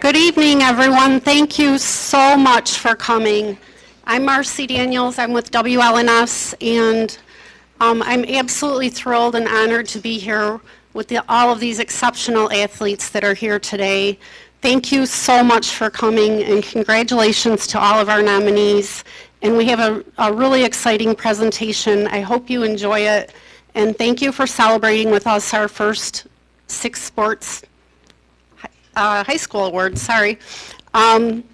Good evening, everyone. Thank you so much for coming. I'm Marcy Daniels. I'm with WLNS, and I'm absolutely thrilled and honored to be here with all of these exceptional athletes that are here today. Thank you so much for coming, and congratulations to all of our nominees. And we have a really exciting presentation. I hope you enjoy it, and thank you for celebrating with us our first 6 sports high school awards, sorry.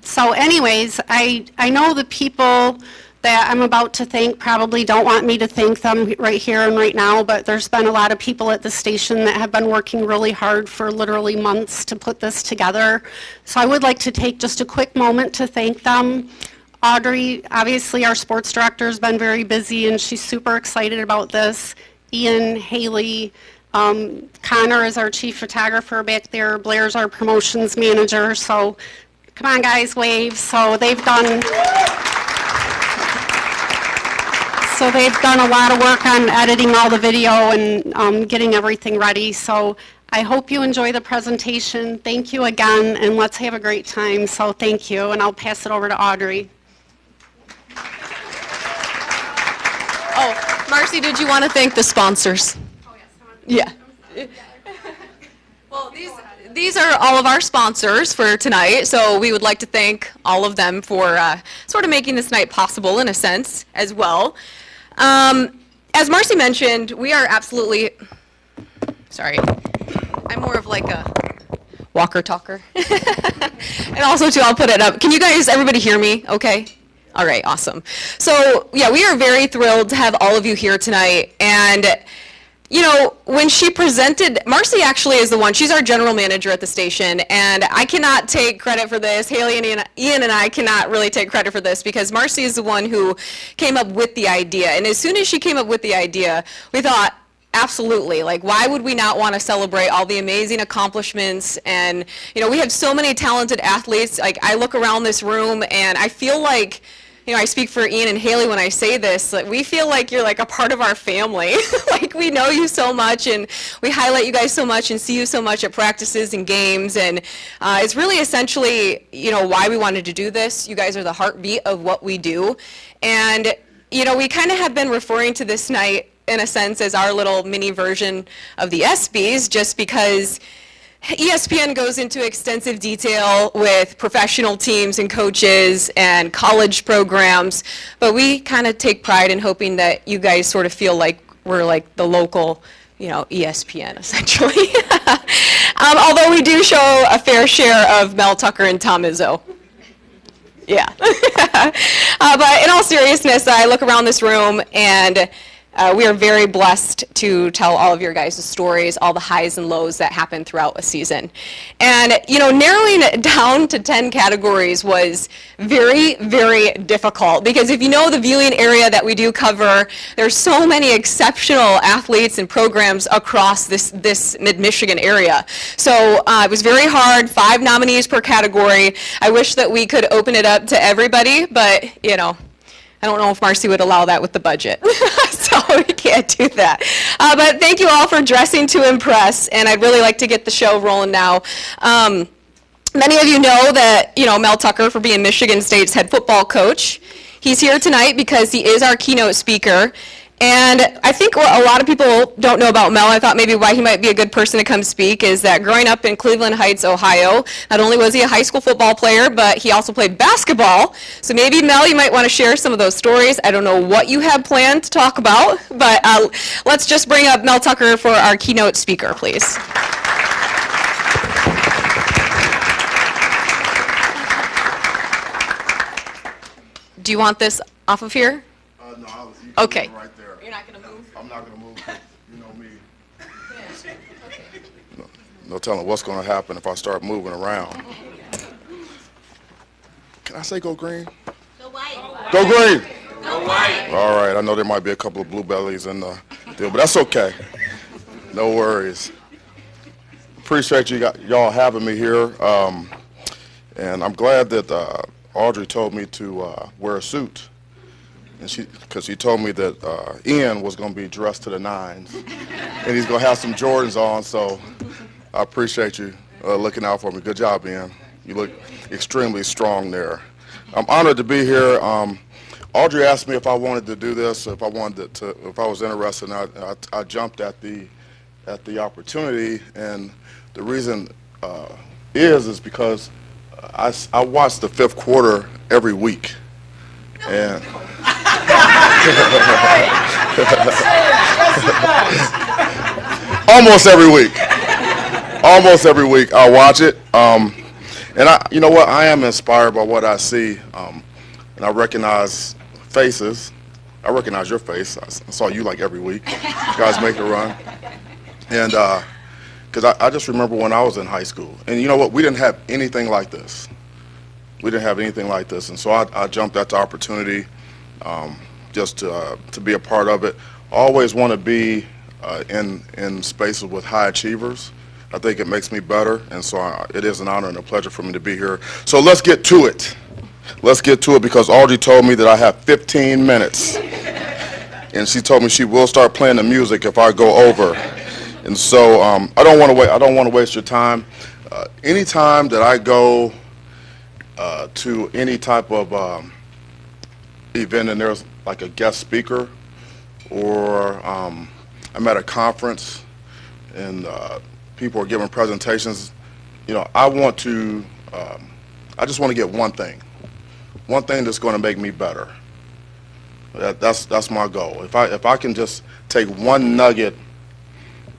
So anyways, I know the people that I'm about to thank probably don't want me to thank them right here and right now, but there's been a lot of people at the station that have been working really hard for literally months to put this together. So I would like to take just a quick moment to thank them. Audrey, obviously our sports director, has been very busy and she's super excited about this. Ian, Haley, Connor is our chief photographer back there. Blair's our promotions manager. So come on, guys, wave. So they've done a lot of work on editing all the video and getting everything ready. So I hope you enjoy the presentation. Thank you again, and let's have a great time. So thank you, and I'll pass it over to Audrey. Oh, Marcy, did you want to thank the sponsors? Yeah. Well, these are all of our sponsors for tonight, so we would like to thank all of them for sort of making this night possible in a sense as well. As Marcy mentioned, we are absolutely, sorry, I'm more of like a walker talker. And also too, I'll put it up. Can you guys, everybody hear me okay? All right, awesome. So yeah, we are very thrilled to have all of you here tonight. And you know, when she presented, Marcy actually is the one, she's our general manager at the station, and I cannot take credit for this. Haley and Ian and I cannot really take credit for this because Marcy is the one who came up with the idea. And as soon as she came up with the idea, we thought, absolutely, like why would we not want to celebrate all the amazing accomplishments? And you know, we have so many talented athletes. Like I look around this room and I feel like, you know, I speak for Ian and Haley when I say this, like, we feel like you're like a part of our family. Like we know you so much and we highlight you guys so much and see you so much at practices and games. And it's really essentially, you know, why we wanted to do this. You guys are the heartbeat of what we do. And, you know, we kind of have been referring to this night in a sense as our little mini version of the ESPYs, just because ESPN goes into extensive detail with professional teams and coaches and college programs, but we kind of take pride in hoping that you guys sort of feel like we're like the local, you know, ESPN essentially. Although we do show a fair share of Mel Tucker and Tom Izzo. Yeah. But in all seriousness, I look around this room and we are very blessed to tell all of your guys' stories, all the highs and lows that happen throughout a season. And, you know, narrowing it down to 10 categories was very, very difficult because if you know the viewing area that we do cover, there's so many exceptional athletes and programs across this mid-Michigan area. So it was very hard, 5 nominees per category. I wish that we could open it up to everybody, but, you know, I don't know if Marcy would allow that with the budget, so we can't do that. But thank you all for dressing to impress, and I'd really like to get the show rolling now. Many of you know that, you know, Mel Tucker for being Michigan State's head football coach. He's here tonight because he is our keynote speaker. And I think what a lot of people don't know about Mel, I thought maybe why he might be a good person to come speak, is that growing up in Cleveland Heights, Ohio, not only was he a high school football player, but he also played basketball. So maybe, Mel, you might want to share some of those stories. I don't know what you have planned to talk about, but let's just bring up Mel Tucker for our keynote speaker, please. Do you want this off of here? No, okay. Right there. You're not going to move? I'm not going to move. You know me. No telling what's going to happen if I start moving around. Can I say go green? Go white. Go green. Go white. All right. I know there might be a couple of blue bellies in the deal, but that's okay. No worries. Appreciate y'all having me here, and I'm glad that Audrey told me to wear a suit. And because she told me that Ian was going to be dressed to the nines, and he's going to have some Jordans on. So I appreciate you looking out for me. Good job, Ian. You look extremely strong there. I'm honored to be here. Audrey asked me if I wanted to do this, if I was interested, and I jumped at the opportunity. And the reason is because I watch the fifth quarter every week, and almost every week. Almost every week I watch it. And you know what? I am inspired by what I see, and I recognize faces. I recognize your face. I saw you like every week. You guys make the run, and because I just remember when I was in high school, and you know what? We didn't have anything like this. We didn't have anything like this, and so I jumped at the opportunity just to be a part of it. I always want to be in spaces with high achievers. I think it makes me better, and so it is an honor and a pleasure for me to be here. So let's get to it. Let's get to it, because Audrey told me that I have 15 minutes, and she told me she will start playing the music if I go over. And so I don't want to waste your time. Anytime that I go to any type of event and there's like a guest speaker, or I'm at a conference and people are giving presentations, you know, I just want to get one thing that's going to make me better. That's my goal. If I can just take one nugget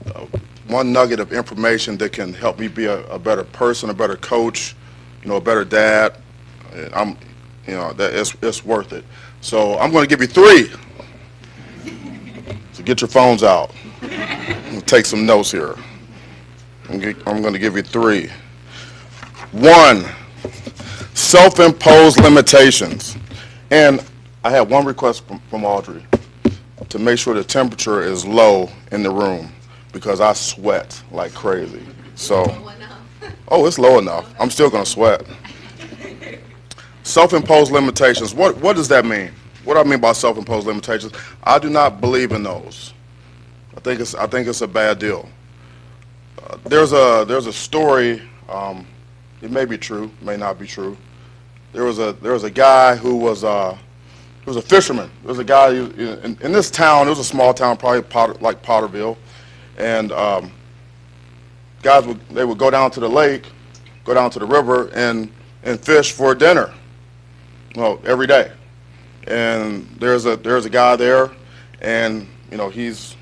of information that can help me be a better person, a better coach, you know, a better dad, that it's worth it. So I'm going to give you 3. So get your phones out. Take some notes here. I'm going to give you 3. 1, self-imposed limitations. And I have one request from Audrey, to make sure the temperature is low in the room, because I sweat like crazy. So, oh, it's low enough. I'm still going to sweat. Self-imposed limitations. What does that mean? What do I mean by self-imposed limitations? I do not believe in those. I think it's a bad deal. There's a story. It may be true, may not be true. There was a guy who was a fisherman. There was a guy in this town. It was a small town, probably like Potterville, and guys would go down to the lake, go down to the river, and fish for dinner. Well, every day. And there's a guy there, and you know, he's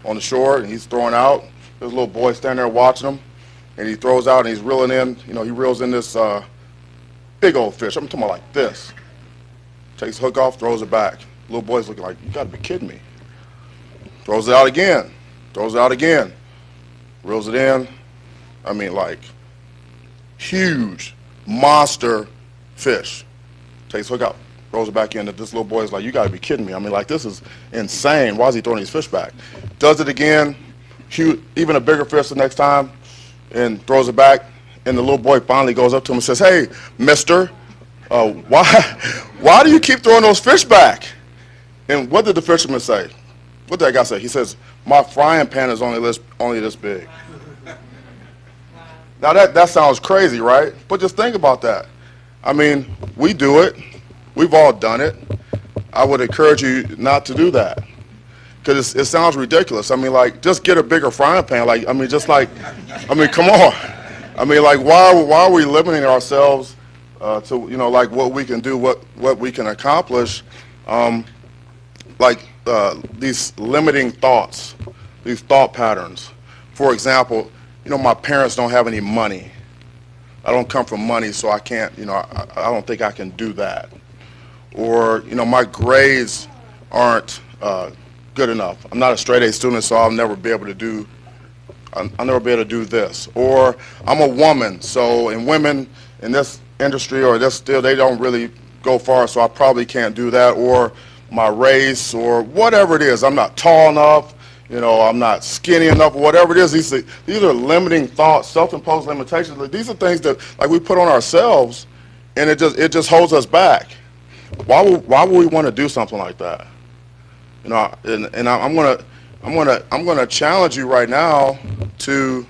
on the shore and he's throwing out. There's a little boy standing there watching him, and he throws out and he's reeling in. You know, he reels in this big old fish. I'm talking about like this. Takes the hook off, throws it back. The little boy's looking like, you got to be kidding me. Throws it out again. Throws it out again. Reels it in. I mean, like huge monster fish. Takes the hook out. Throws it back in. This little boy's like, you got to be kidding me. I mean, like, this is insane. Why is he throwing these fish back? Does it again. Huge, even a bigger fish the next time, and throws it back. And the little boy finally goes up to him and says, hey, mister, why do you keep throwing those fish back? And what did the fisherman say? What did that guy say? He says, my frying pan is only this big. Now that sounds crazy, right? But just think about that. I mean, we do it. We've all done it. I would encourage you not to do that, because it sounds ridiculous. I mean, like, just get a bigger frying pan. Like, I mean, just like, I mean, come on. I mean, like, why are we limiting ourselves to, you know, like what we can do, what we can accomplish, these limiting thoughts, these thought patterns. For example, you know, my parents don't have any money. I don't come from money, so I can't, you know, I don't think I can do that. Or, you know, my grades aren't good enough. I'm not a straight A student, so I'll never be able to do this. Or I'm a woman, so women in this industry or this field, they don't really go far, so I probably can't do that. Or my race, or whatever it is. I'm not tall enough, you know, I'm not skinny enough, whatever it is. These are limiting thoughts, self-imposed limitations. These are things that, like, we put on ourselves, and it just holds us back. Why would we want to do something like that? You know, and I'm gonna challenge you right now to,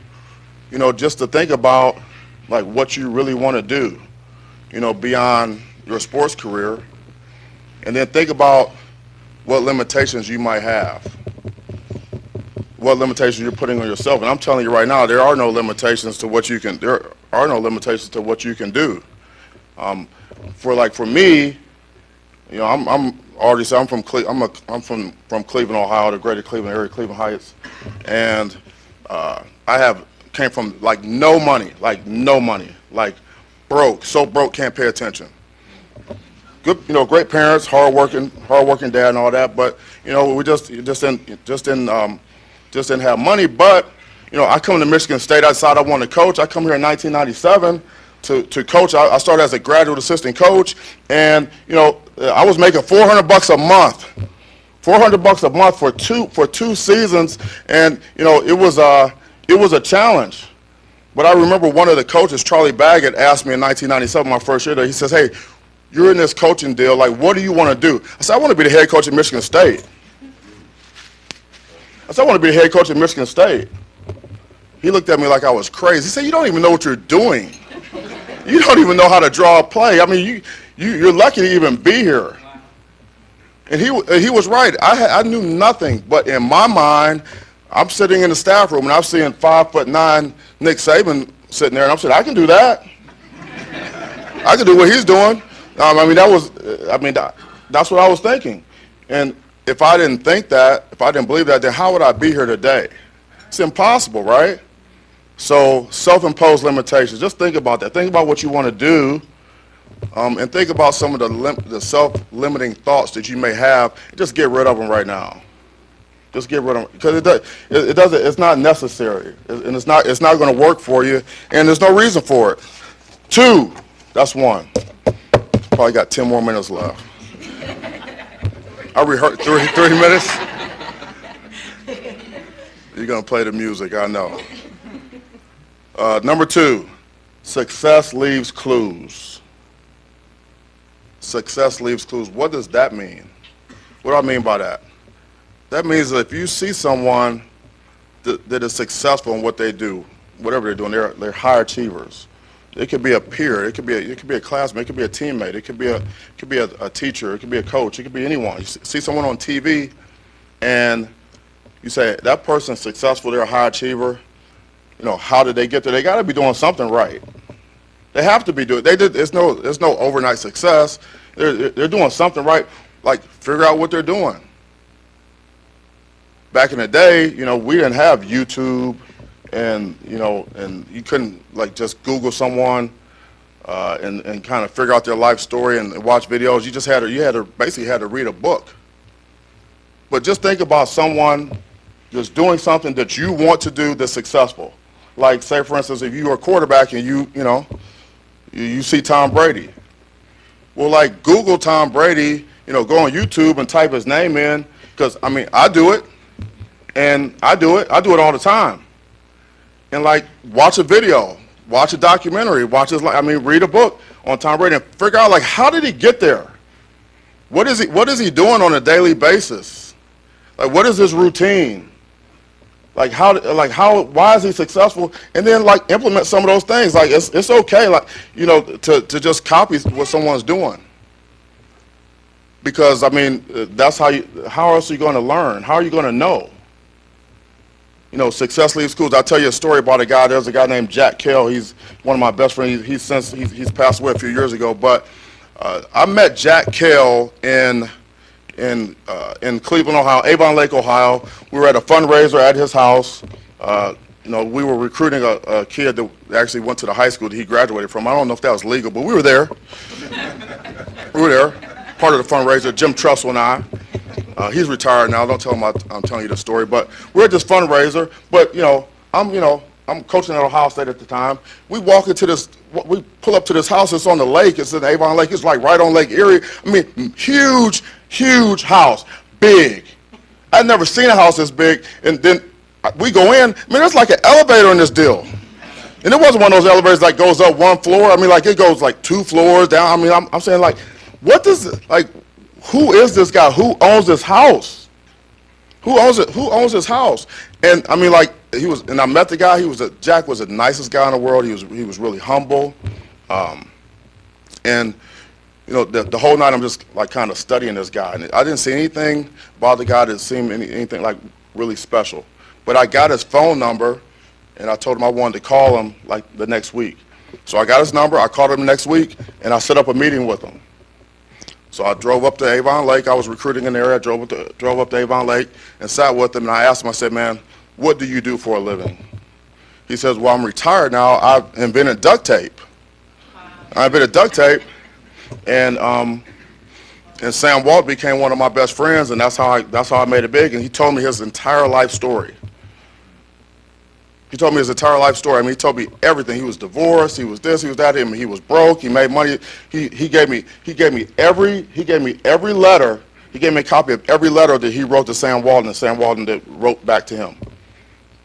you know, just to think about like what you really want to do, beyond your sports career, and then think about what limitations you might have, what limitations you're putting on yourself. And I'm telling you right now, there are no limitations to what you can. There are no limitations to what you can do. For me, I'm already said I'm from I'm from Cleveland, Ohio, the greater Cleveland area, Cleveland Heights, and I came from like no money, like broke, so broke can't pay attention. Good, great parents, hardworking dad and all that, but we just didn't have money. But I come to Michigan State. I decided I wanted to coach. I come here in 1997 to coach. I started as a graduate assistant coach, and I was making $400 a month. $400 a month for two seasons, and it was a challenge. But I remember one of the coaches, Charlie Baggett, asked me in 1997, my first year there. He says, "Hey, you're in this coaching deal. Like, what do you want to do?" I said, "I want to be the head coach at Michigan State." I said, "I want to be the head coach at Michigan State." He looked at me like I was crazy. He said, "You don't even know what you're doing. You don't even know how to draw a play. I mean, you're lucky to even be here." And he was right. I knew nothing, but in my mind, I'm sitting in the staff room and I'm seeing 5'9" Nick Saban sitting there, and I'm saying, I can do that. I can do what he's doing. That's what I was thinking. And if I didn't think that, if I didn't believe that, then how would I be here today? It's impossible, right? So self-imposed limitations. Just think about that. Think about what you want to do, and think about some of the self-limiting thoughts that you may have. Just get rid of them right now. Just get rid of them, because it's not necessary, and it's not going to work for you, and there's no reason for it. 2, that's 1. Probably got 10 more minutes left. I rehearsed 3 minutes. You're going to play the music, I know. Number 2, success leaves clues. Success leaves clues. What does that mean? What do I mean by that? That means that if you see someone that is successful in what they do, whatever they're doing, they're high achievers. It could be a peer, it could be a classmate, it could be a teammate, it could be a teacher, it could be a coach, it could be anyone. You see someone on TV, and you say that person's successful, they're a high achiever. How did they get there? They got to be doing something right. They have to be doing. There's no overnight success. They're doing something right. Like, figure out what they're doing. Back in the day, we didn't have YouTube, and you couldn't just Google someone and kind of figure out their life story and watch videos. You basically had to read a book. But just think about someone just doing something that you want to do that's successful. Like, say for instance, if you were a quarterback and you see Tom Brady. Well, Google Tom Brady, go on YouTube and type his name in, because I do it. And I do it all the time. And watch a video, watch a documentary, read a book on Tom Brady and figure out how did he get there? What is he doing on a daily basis? What is his routine? Why is he successful? And then implement some of those things. It's okay to just copy what someone's doing. Because that's how else are you going to learn? How are you going to know? Success leaves clues. I'll tell you a story about a guy. There's a guy named Jack Kell. He's one of my best friends. He's passed away a few years ago. But I met Jack Kell in Cleveland, Ohio, Avon Lake, Ohio. We were at a fundraiser at his house. We were recruiting a kid that actually went to the high school that he graduated from. I don't know if that was legal, but we were there. Part of the fundraiser, Jim Trussell and I. He's retired now. Don't tell him I'm telling you the story. But we're at this fundraiser. But I'm coaching at Ohio State at the time. We walk into this. We pull up to this house. It's on the lake. It's in Avon Lake. It's right on Lake Erie. Huge house, big. I'd never seen a house this big. And then we go in. There's like an elevator in this deal. And it wasn't one of those elevators that goes up one floor. It goes 2 floors down. I'm saying what does who is this guy? Who owns this house? Who owns it? Who owns this house? And I mean, like, and I met the guy. Jack was the nicest guy in the world. He was really humble. And you know, the whole night I'm just like kind of studying this guy, and I didn't see anything about the guy that seemed anything like really special. But I got his phone number, and I told him I wanted to call him like the next week. So I got his number. I called him the next week, and I set up a meeting with him. So I drove up to Avon Lake. I was recruiting in the area. I drove up to Avon Lake and sat with him, and I asked him. I said, "Man, what do you do for a living?" He says, "Well, I'm retired now. I've invented duct tape. I invented duct tape." And Sam Walt became one of my best friends, and that's how I made it big. And he told me his entire life story. He told me his entire life story. I mean, he told me everything. He was divorced. He was this. He was that. He was broke. He made money. He gave me every letter. He gave me a copy of every letter that he wrote to Sam Walton, and Sam Walton that wrote back to him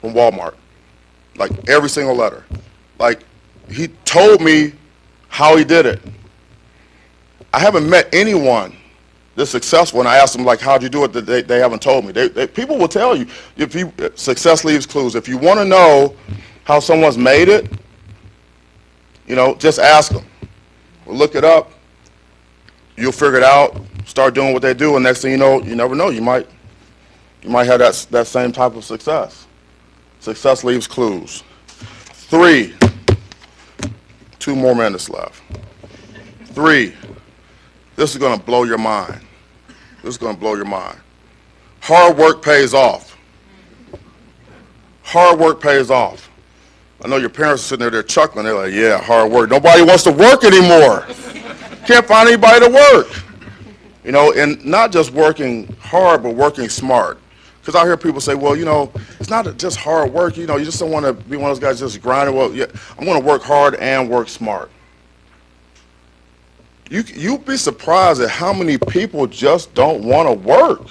from Walmart. Like every single letter. Like he told me how he did it. I haven't met anyone that's successful, and I asked them, like, how'd you do it? That they haven't told me. People will tell you. Success leaves clues. If you want to know how someone's made it, you know, just ask them. Or look it up. You'll figure it out. Start doing what they do, and next thing you know, you never know. You might have that same type of success. Success leaves clues. 3. 2 more minutes left. 3. This is going to blow your mind. This is going to blow your mind. Hard work pays off. Hard work pays off. I know your parents are sitting there, they're chuckling. They're like, yeah, hard work. Nobody wants to work anymore. Can't find anybody to work. You know, and not just working hard, but working smart. Because I hear people say, well, you know, it's not just hard work. You know, you just don't want to be one of those guys just grinding. Well, yeah, I'm going to work hard and work smart. You'd be surprised at how many people just don't want to work.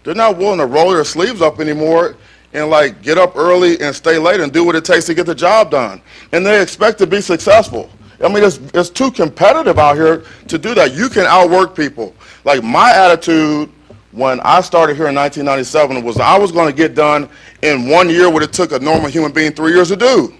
They're not willing to roll their sleeves up anymore and like get up early and stay late and do what it takes to get the job done. And they expect to be successful. I mean, it's too competitive out here to do that. You can outwork people. Like my attitude when I started here in 1997 was I was going to get done in 1 year what it took a normal human being 3 years to do.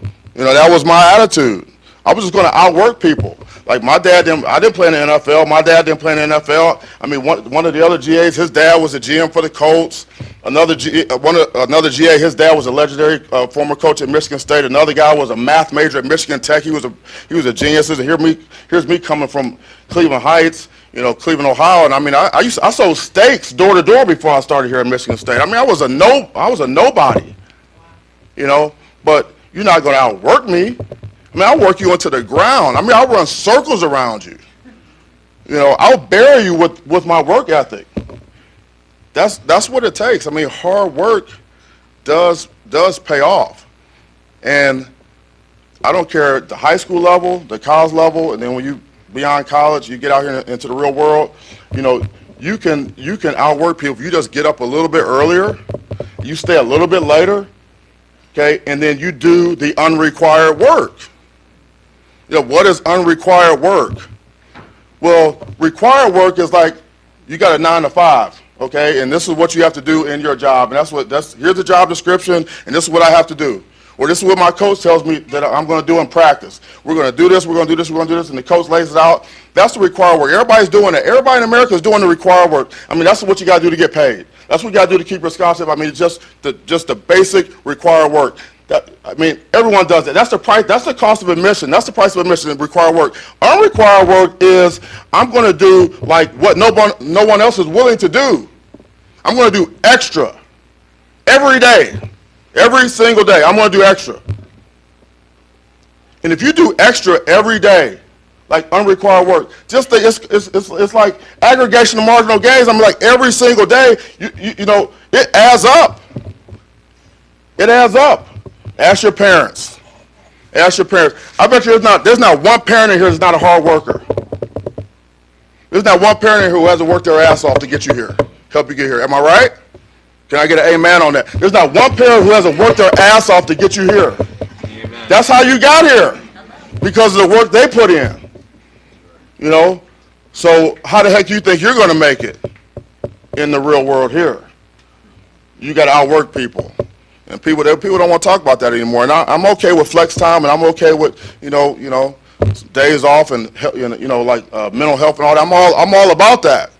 You know, that was my attitude. I was just going to outwork people. Like my dad I didn't play in the NFL. My dad didn't play in the NFL. I mean, one of the other GAs, his dad was a GM for the Colts. Another GA, his dad was a legendary former coach at Michigan State. Another guy was a math major at Michigan Tech. He was a genius. Here's me coming from Cleveland Heights, you know, Cleveland, Ohio. And I mean, I sold steaks door to door before I started here at Michigan State. I mean, I was a nobody, you know. But you're not going to outwork me. I mean, I'll work you into the ground. I mean, I'll run circles around you. You know, I'll bury you with my work ethic. That's what it takes. I mean, hard work does pay off. And I don't care the high school level, the college level, and then when you beyond college, you get out here into the real world, you know, you can outwork people if you just get up a little bit earlier, you stay a little bit later, okay, and then you do the unrequired work. You know, what is unrequired work? Well, required work is like you got a 9 to 5, okay, and this is what you have to do in your job, and here's the job description, and this is what I have to do. Or this is what my coach tells me that I'm going to do in practice. We're going to do this, we're going to do this, we're going to do this, and the coach lays it out. That's the required work. Everybody's doing it. Everybody in America is doing the required work. I mean, that's what you got to do to get paid. That's what you got to do to keep your scholarship. I mean, it's just the basic required work. I mean, everyone does it. That's the price. That's the cost of admission. That's the price of admission. Required work. Unrequired work is I'm going to do like what no one else is willing to do. I'm going to do extra every day, every single day. I'm going to do extra. And if you do extra every day, like unrequired work, just think it's like aggregation of marginal gains. I mean, like every single day, you know, it adds up. It adds up. Ask your parents. Ask your parents. I bet you there's not one parent in here that's not a hard worker. There's not one parent in here who hasn't worked their ass off to get you here, help you get here. Am I right? Can I get an amen on that? There's not one parent who hasn't worked their ass off to get you here. Amen. That's how you got here, because of the work they put in. You know? So how the heck do you think you're going to make it? in the real world here. You got to outwork people. And people don't want to talk about that anymore. And I'm okay with flex time, and I'm okay with, days off and, like mental health and all that. I'm all about that.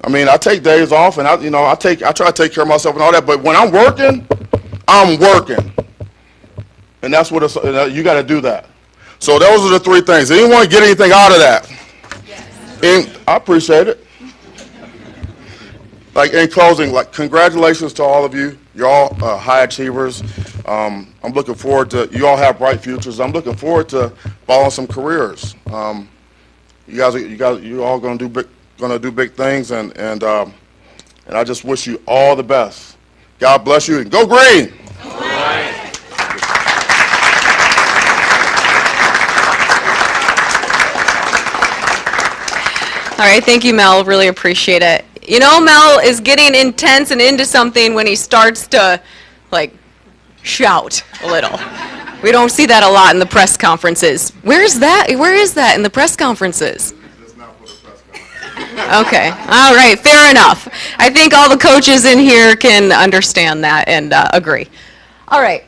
I mean, I take days off, and I try to take care of myself and all that. But when I'm working, and that's what you got to do that. So those are the three things. Anyone get anything out of that? Yes. I appreciate it. Like in closing, like congratulations to all of you. You're all high achievers. I'm looking forward to. You all have bright futures. I'm looking forward to following some careers. You all gonna do big things, and I just wish you all the best. God bless you, and go green. All right, thank you, Mel. Really appreciate it. You know, Mel is getting intense and into something when he starts to, like, shout a little. We don't see that a lot in the press conferences. Where is that in the press conferences? Okay, all right, fair enough. I think all the coaches in here can understand that and agree. All right.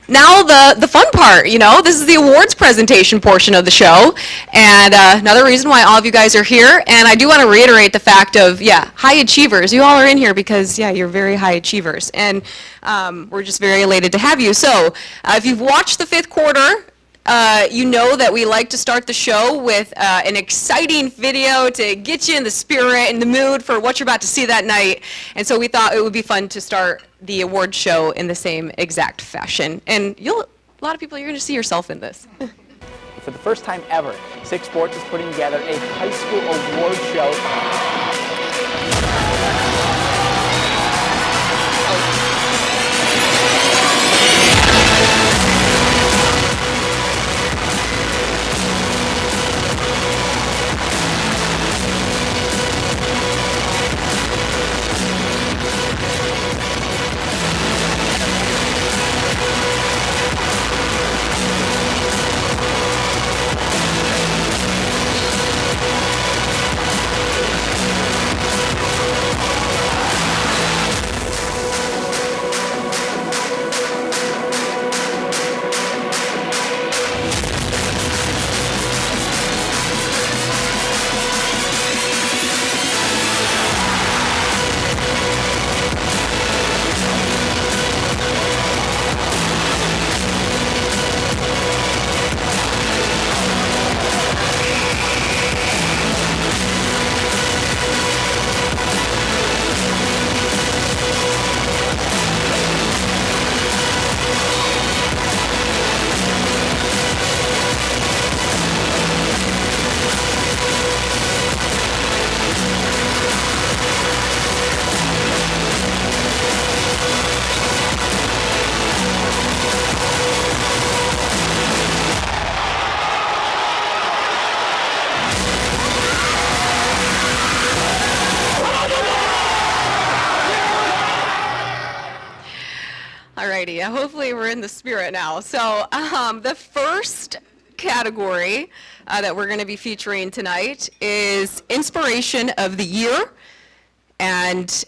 Now the fun part, this is the awards presentation portion of the show, and another reason why all of you guys are here, and I do want to reiterate the fact of, high achievers. You all are in here because, you're very high achievers, and we're just very elated to have you. So if you've watched the fifth quarter, you know that we like to start the show with an exciting video to get you in the spirit and the mood for what you're about to see that night. And so we thought it would be fun to start the award show in the same exact fashion. And a lot of people, you're going to see yourself in this. For the first time ever, Six Sports is putting together a high school award show. Alrighty, hopefully we're in the spirit now. So the first category that we're going to be featuring tonight is Inspiration of the Year. And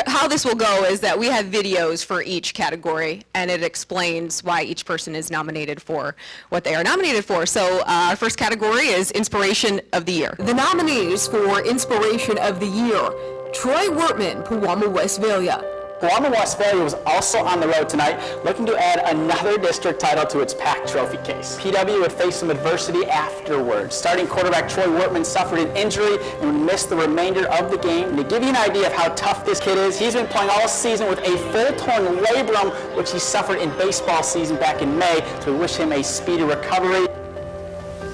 how this will go is that we have videos for each category, and it explains why each person is nominated for what they are nominated for. So our first category is Inspiration of the Year. The nominees for Inspiration of the Year: Troy Wortman, Pewamo, Westphalia. Pewamo, Westphalia was also on the road tonight, looking to add another district title to its packed trophy case. PW would face some adversity afterwards. Starting quarterback Troy Wortman suffered an injury and would miss the remainder of the game. And to give you an idea of how tough this kid is, he's been playing all season with a full torn labrum, which he suffered in baseball season back in May, so we wish him a speedy recovery.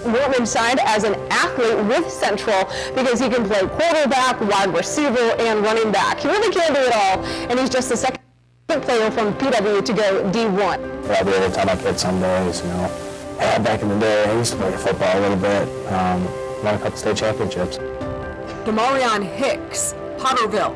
Wortman signed as an athlete with Central because he can play quarterback, wide receiver, and running back. He really can do it all, and he's just the second player from PW to go D1. I'll be able to tell my kids some days, back in the day, I used to play football a little bit, won a couple state championships. Demarion Hicks, Potterville.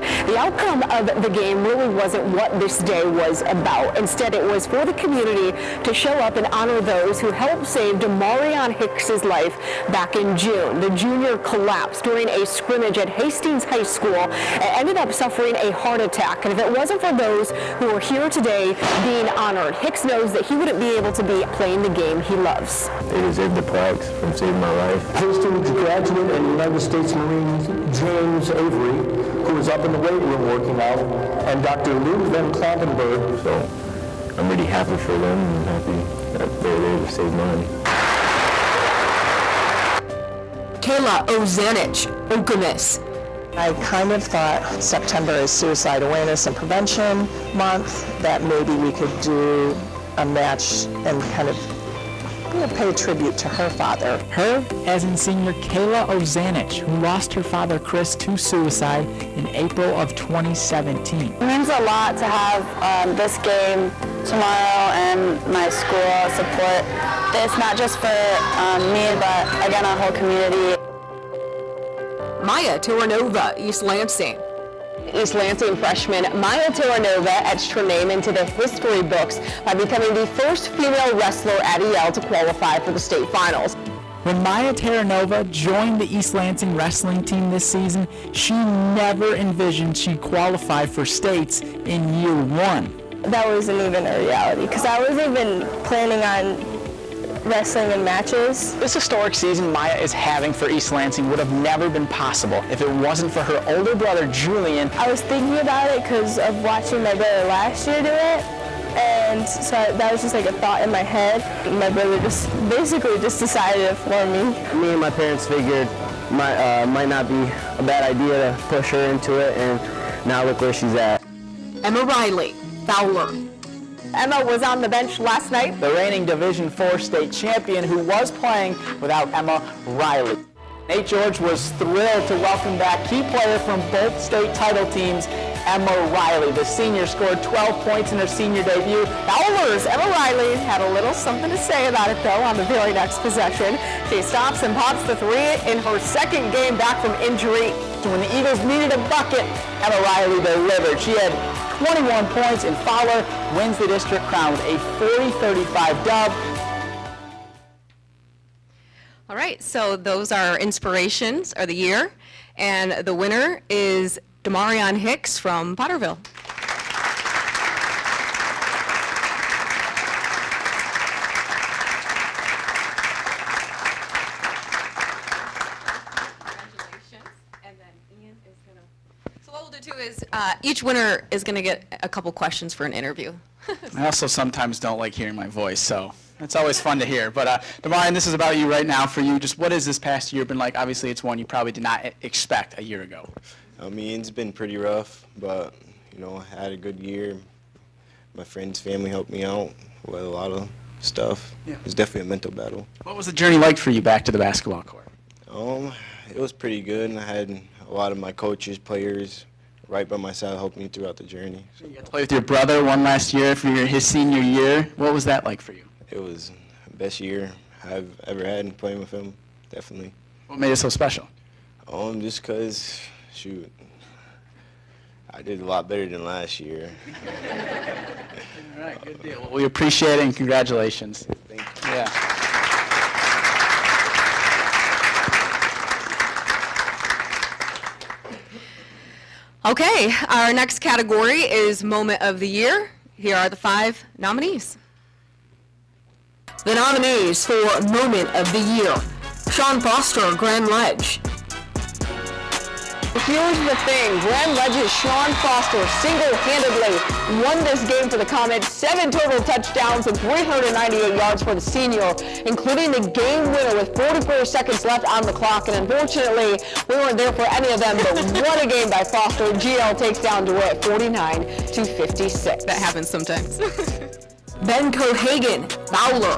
The outcome of the game really wasn't what this day was about. Instead, it was for the community to show up and honor those who helped save Demarion Hicks's life back in June. The junior collapsed during a scrimmage at Hastings High School and ended up suffering a heart attack. And if it wasn't for those who are here today being honored, Hicks knows that he wouldn't be able to be playing the game he loves. They deserve the plaques from saving my life. Hastings graduate and United States Marine James Avery, who is up in the weight room working out, and Dr. Luke Van Kloppenberg. So I'm really happy for them and happy that they're there to save mine. Kayla Ozanich, Okemos. I kind of thought September is Suicide Awareness and Prevention Month, that maybe we could do a match and kind of pay a tribute to her father. Her, as in senior Kayla Ozanich, who lost her father Chris to suicide in April of 2017. It means a lot to have this game tomorrow and my school support this, not just for me, but again, our whole community. Maya Terranova, East Lansing. East Lansing freshman Maya Terranova etched her name into the history books by becoming the first female wrestler at EL to qualify for the state finals. When Maya Terranova joined the East Lansing wrestling team this season, she never envisioned she'd qualify for states in year one. That wasn't even a reality, because I wasn't even planning on wrestling in matches. This historic season Maya is having for East Lansing would have never been possible if it wasn't for her older brother Julian. I was thinking about it because of watching my brother last year do it, and so that was just like a thought in my head. My brother just basically decided it for me. Me and my parents figured might not be a bad idea to push her into it, and now look where she's at. Emma Riley, Fowler. Emma was on the bench last night. The reigning Division IV state champion who was playing without Emma Riley. Nate George was thrilled to welcome back key player from both state title teams, Emma Riley. The senior scored 12 points in her senior debut. Fowler's Emma Riley had a little something to say about it, though, on the very next possession. She stops and pops the three in her second game back from injury. When the Eagles needed a bucket, Emma Riley delivered. She had 21 points, and Fowler wins the district crown with a 40-35 dub. All right, so those are inspirations of the year, and the winner is Demarion Hicks from Potterville. So what we'll do too is each winner is going to get a couple questions for an interview. I also sometimes don't like hearing my voice, so it's always fun to hear. But Demarion, this is about you right now. For you, just what has this past year been like? Obviously, it's one you probably did not expect a year ago. I mean, it's been pretty rough, but, you know, I had a good year. My friends, family helped me out with a lot of stuff. Yeah. It was definitely a mental battle. What was the journey like for you back to the basketball court? It was pretty good. I had a lot of my coaches, players, right by my side helped me throughout the journey. So you got to play with your brother one last year for his senior year. What was that like for you? It was the best year I've ever had playing with him, definitely. What made it so special? Just because, shoot, I did a lot better than last year. All right, good deal. Well, we appreciate it, and congratulations. Thank you. Yeah. Okay, our next category is Moment of the Year. Here are the 5 nominees. The nominees for Moment of the Year: Sean Foster, Grand Ledge. Here's the thing, Grand Ledge's Sean Foster single-handedly won this game for the Comets. 7 total touchdowns and 398 yards for the senior, including the game winner with 44 seconds left on the clock. And unfortunately, we weren't there for any of them, but what a game by Foster. GL takes down DeWitt 49-56. That happens sometimes. Ben Cohagen, Fowler.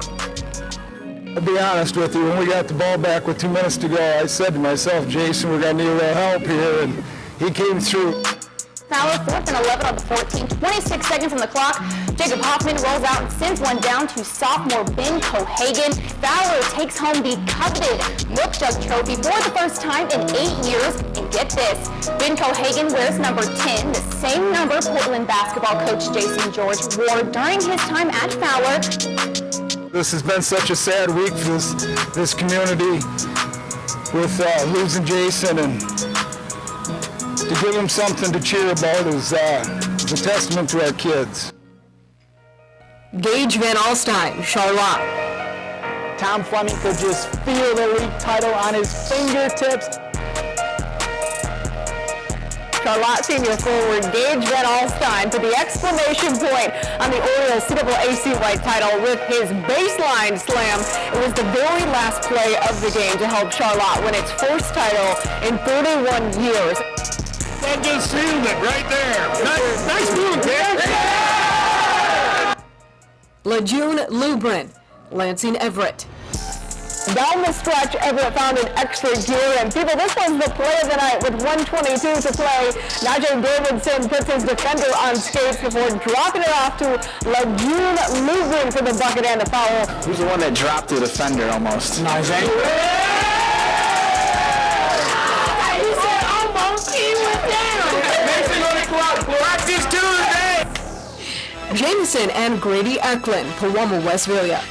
I'll be honest with you, when we got the ball back with 2 minutes to go, I said to myself, Jason, we're going to need a little help here, and he came through. Fowler, 4th and 11 on the 14, 26 seconds on the clock. Jacob Hoffman rolls out and sends one down to sophomore Ben Cohagen. Fowler takes home the coveted Milk Jug Trophy for the first time in 8 years. And get this, Ben Cohagen wears number 10, the same number Portland basketball coach Jason George wore during his time at Fowler. This has been such a sad week for this community with losing Jason, and to give him something to cheer about is a testament to our kids. Gage Van Alstyne, Charlotte. Tom Fleming could just feel the league title on his fingertips. Charlotte senior forward Gage Van Alstyne put the exclamation point on the Orioles CAAC White title with his baseline slam. It was the very last play of the game to help Charlotte win its first title in 31 years. That just sealed it right there. Nice move, Gage. Lejeune Lubrin, Lansing Everett. Down the stretch, Everett found an extra gear, and people, this was the play of the night with 1:22 to play. Najee Davidson puts his defender on skates before dropping it off to Lejeune Lubrin for the bucket and the foul. Who's the one that dropped the defender almost? Najee. He said almost, he went down. Mason on the clock. Practice Tuesday. Jameson and Grady Eklund, Paloma, Westphalia.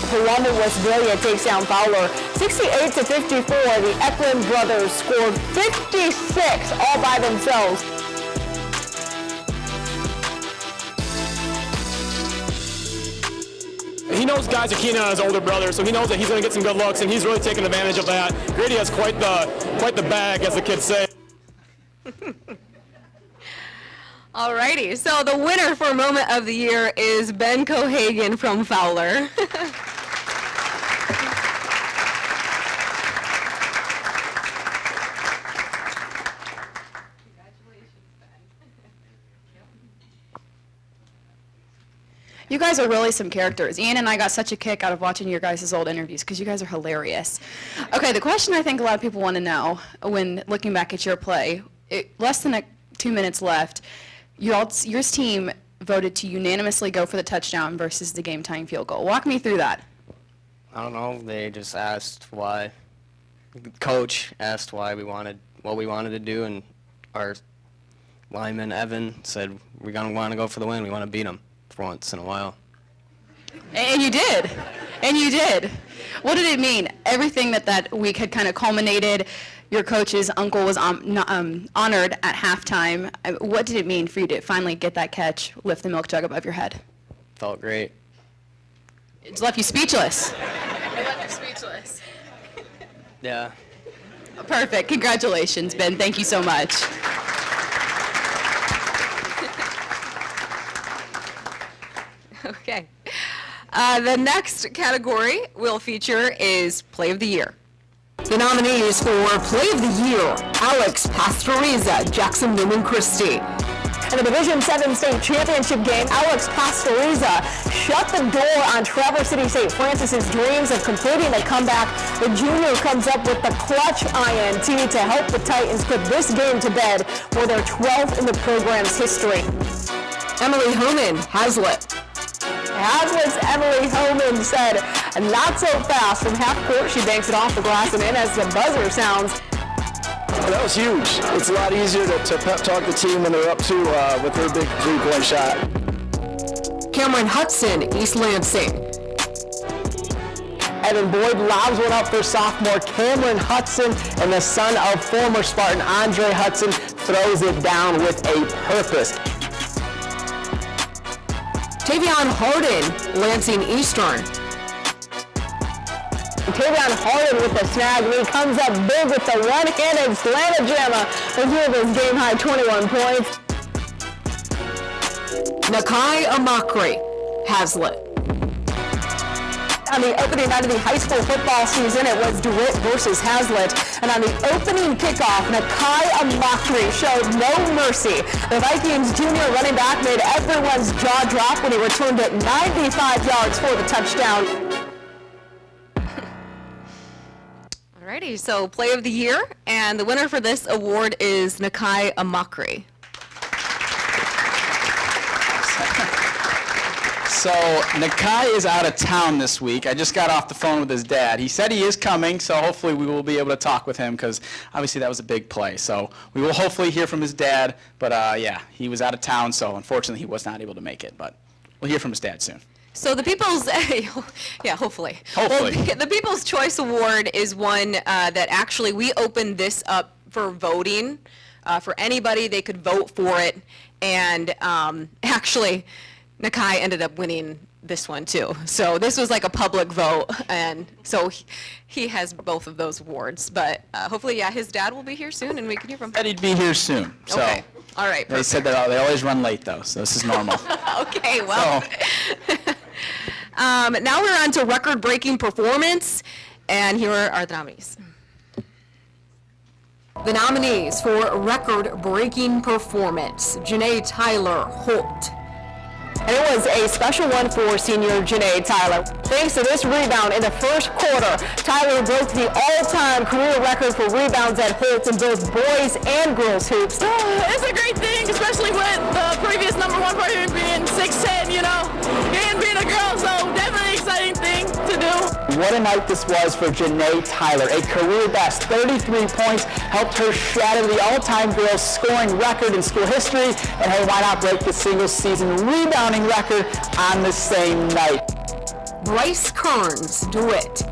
Paloma, Westphalia takes down Fowler 68-54. The Eklund brothers scored 56 all by themselves. He knows guys are keen on his older brother, so he knows that he's going to get some good looks, and he's really taking advantage of that. Grady has quite the bag, as the kids say. Alrighty, so the winner for Moment of the Year is Ben Cohagen from Fowler. You guys are really some characters. Ian and I got such a kick out of watching your guys' old interviews because you guys are hilarious. Okay, the question I think a lot of people want to know when looking back at your play, less than 2 minutes left, your team voted to unanimously go for the touchdown versus the game-tying field goal. Walk me through that. I don't know. They just asked why. The coach asked why we wanted what we wanted to do, and our lineman Evan said we're gonna want to go for the win. We want to beat them for once in a while. And you did. And you did. What did it mean? Everything that week had kind of culminated. Your coach's uncle was honored at halftime. What did it mean for you to finally get that catch, lift the milk jug above your head? Felt great. It left you speechless. It left you speechless. Yeah. Perfect. Congratulations, Ben. Thank you so much. Okay. The next category we'll feature is Play of the Year. The nominees for Play of the Year, Alex Pastoriza, Jackson Newman Christie. In the Division 7 state championship game, Alex Pastoriza shut the door on Traverse City St. Francis's dreams of completing a comeback. The junior comes up with the clutch INT to help the Titans put this game to bed for their 12th in the program's history. Emily Homan, Hazlitt. Hazlitt's Emily Homan said, not so fast. From half court, she banks it off the glass and in as the buzzer sounds. That was huge. It's a lot easier to pep talk the team when they're up 2 with her big 3-point shot. Cameron Hudson, East Lansing. Evan Boyd lobs one up for sophomore Cameron Hudson, and the son of former Spartan Andre Hudson throws it down with a purpose. Tavion Harden, Lansing Eastern. Tavion Harden with the snag. He comes up big with the one-handed slant jammer to give his game-high 21 points. Nakai Amakri, Hazlitt. On the opening night of the high school football season, it was DeWitt versus Hazlitt. And on the opening kickoff, Nakai Amakri showed no mercy. The Vikings junior running back made everyone's jaw drop when he returned it 95 yards for the touchdown. All Alrighty, so Play of the Year, and the winner for this award is Nakai Amakri. So Nakai is out of town this week. I just got off the phone with his dad. He said he is coming, so hopefully we will be able to talk with him because obviously that was a big play. So we will hopefully hear from his dad, but yeah, he was out of town, so unfortunately he was not able to make it, but we'll hear from his dad soon. So the People's, yeah, hopefully. Hopefully. Well, the People's Choice Award is one that actually we opened this up for voting. For anybody, they could vote for it, and actually, Nakai ended up winning this one too. So this was like a public vote, and so he has both of those awards. But hopefully, yeah, his dad will be here soon, and we can hear from him. Said he'd be here soon. So okay. All right. They said that they always run late though, so this is normal. Okay. Well. So. Now we're on to record-breaking performance, and here are the nominees. The nominees for record-breaking performance: Janae Tyler Holt. And it was a special one for senior Janae Tyler. Thanks to this rebound in the first quarter, Tyler broke the all-time career record for rebounds at Holt in both boys and girls hoops. It's a great thing, especially with the previous #1 player being 6'10", you know, and being a girl, so definitely exciting thing to do. What a night this was for Janae Tyler. A career best 33 points helped her shatter the all-time girls scoring record in school history, and hey, why not break the single season rebounding record on the same night. Bryce Kearns DeWitt.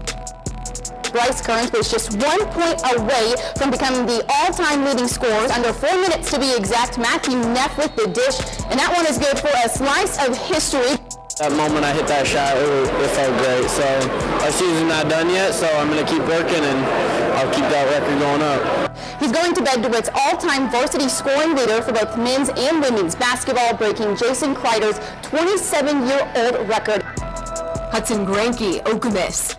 Bryce Kearns was just 1 point away from becoming the all-time leading scorers. Under 4 minutes to be exact, Matthew Neff with the dish, and that one is good for a slice of history. That moment I hit that shot, it felt great. So our season's not done yet, so I'm going to keep working and I'll keep that record going up. He's going to bed DeWitt's all-time varsity scoring leader for both men's and women's basketball, breaking Jason Kreider's 27-year-old record. Hudson Granke, Okemos.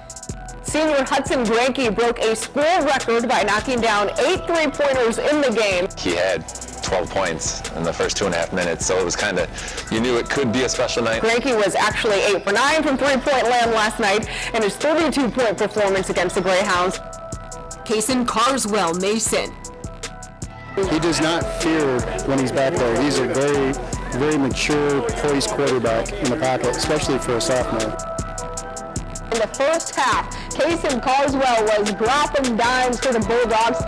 Senior Hudson Granke broke a school record by knocking down 8 three-pointers in the game. He had 12 points in the first 2.5 minutes, so it was kind of, you knew it could be a special night. Granke was actually 8 for 9 from three-point land last night, and his 32-point performance against the Greyhounds. Kason Carswell Mason. He does not fear when he's back there. He's a very, very mature, poised quarterback in the pocket, especially for a sophomore. In the first half, Kason Carswell was dropping dimes for the Bulldogs.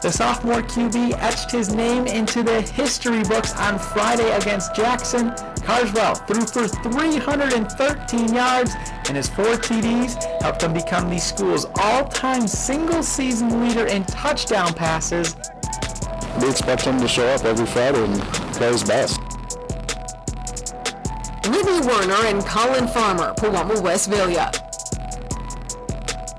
The sophomore QB etched his name into the history books on Friday against Jackson. Carswell threw for 313 yards, and his 4 TDs helped him become the school's all-time single-season leader in touchdown passes. We expect him to show up every Friday and play his best. Whitney Werner and Colin Farmer, Pewamo Westphalia.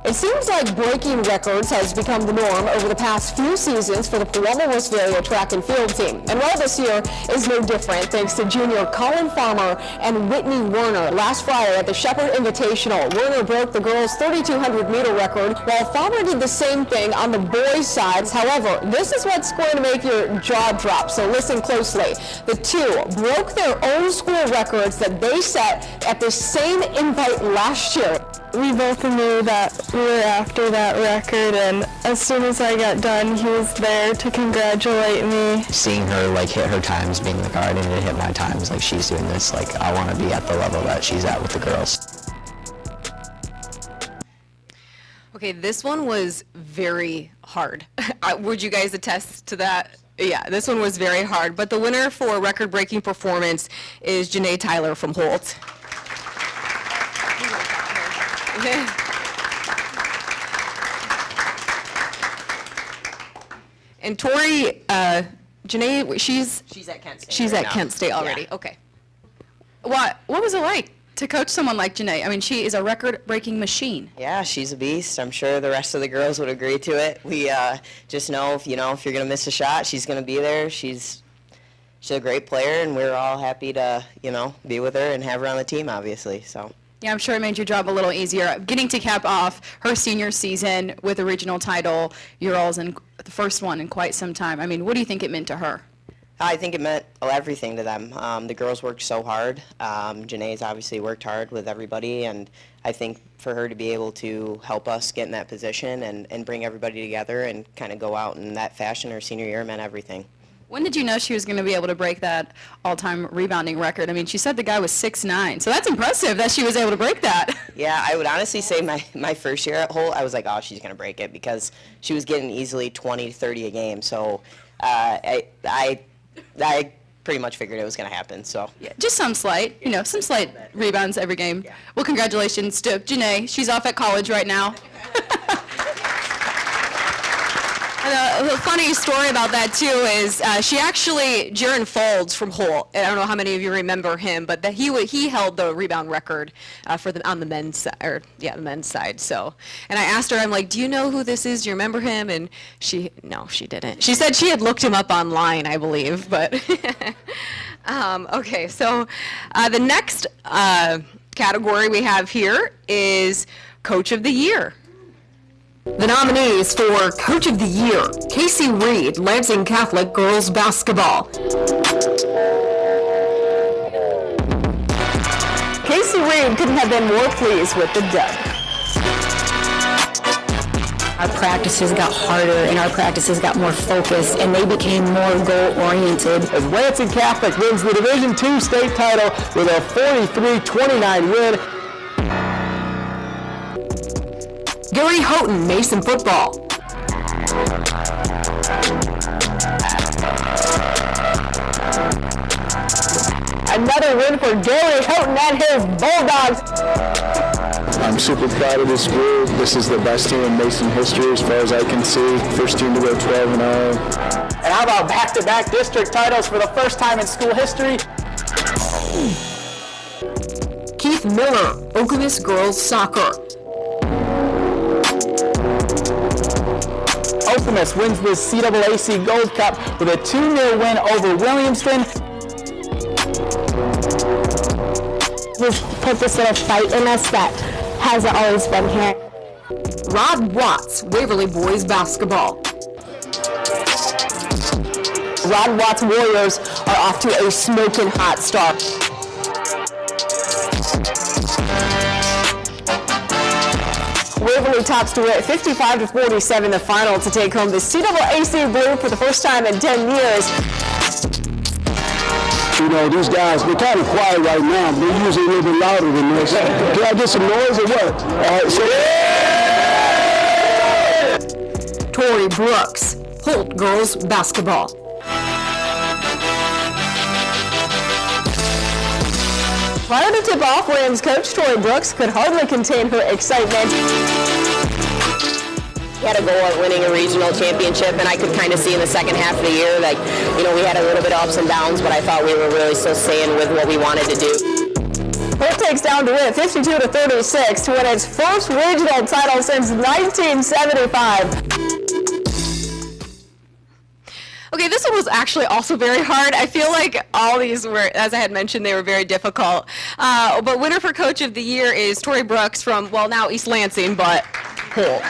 It seems like breaking records has become the norm over the past few seasons for the Pewamo Westphalia track and field team. And well, this year is no different thanks to junior Colin Farmer and Whitney Werner. Last Friday at the Shepherd Invitational, Werner broke the girls' 3,200-meter record, while Farmer did the same thing on the boys' side. However, this is what's going to make your jaw drop, so listen closely. The two broke their own school records that they set at the same invite last year. We both knew that we were after that record, and as soon as I got done, he was there to congratulate me. Seeing her hit her times, being the guard, and to hit my times, she's doing this, I want to be at the level that she's at with the girls. Okay, this one was very hard. Would you guys attest to that? Yeah, this one was very hard, but the winner for record-breaking performance is Janae Tyler from Holt. And Tori, Janae, she's at Kent State. She's right at now. Kent State already. Yeah. Okay. What was it like to coach someone like Janae? I mean, she is a record-breaking machine. Yeah, she's a beast. I'm sure the rest of the girls would agree to it. We just know if you're gonna miss a shot, she's gonna be there. She's a great player, and we're all happy to be with her and have her on the team, obviously. So. Yeah, I'm sure it made your job a little easier. Getting to cap off her senior season with a regional title, your all's in the first one in quite some time. I mean, what do you think it meant to her? I think it meant everything to them. The girls worked so hard. Janae's obviously worked hard with everybody, and I think for her to be able to help us get in that position and bring everybody together and kind of go out in that fashion her senior year meant everything. When did you know she was going to be able to break that all-time rebounding record? I mean, she said the guy was 6'9", so that's impressive that she was able to break that. Yeah, I would honestly say my first year at Holt, I was like, oh, she's going to break it because she was getting easily 20 to 30 a game. So I pretty much figured it was going to happen. So yeah, just some slight rebounds every game. Yeah. Well, congratulations to Janae. She's off at college right now. A funny story about that too is she actually, Jaron Folds from Holt, I don't know how many of you remember him, but he held the rebound record on the men's side, the men's side. So, and I asked her, I'm like, do you know who this is? Do you remember him? And no, she didn't. She said she had looked him up online, I believe, but okay. So the next category we have here is Coach of the Year. The nominees for Coach of the Year: Casey Reed, Lansing Catholic Girls Basketball. Casey Reed couldn't have been more pleased with the dub. Our practices got harder and our practices got more focused and they became more goal-oriented. As Lansing Catholic wins the Division II state title with a 43-29 win. Gary Houghton, Mason football. Another win for Gary Houghton and his Bulldogs. I'm super proud of this group. This is the best team in Mason history as far as I can see. First team to go 12-0. And how about back-to-back district titles for the first time in school history? Keith Miller, Okemos Girls Soccer. Okemos wins the CAAC Gold Cup with a 2-0 win over Williamston. Just put this little fight in us that hasn't always been here. Rod Watts, Waverly Boys Basketball. Rod Watts Warriors are off to a smoking hot start. Waverly tops to win 55-47 the final to take home the CAAC blue for the first time in 10 years. You know, these guys, they're kind of quiet right now. They're usually a little bit louder than this. Can I get some noise or what? All right, so Tori Brooks, Holt Girls Basketball. Prior to tip-off, Rams coach Tori Brooks could hardly contain her excitement. We had a goal at winning a regional championship, and I could kind of see in the second half of the year that, we had a little bit of ups and downs, but I thought we were really still staying with what we wanted to do. Holt takes down DeWitt 52-36 to win its first regional title since 1975. Okay, this one was actually also very hard. I feel like all these were, as I had mentioned, they were very difficult. But winner for Coach of the Year is Tori Brooks from, well, now East Lansing, but Holt.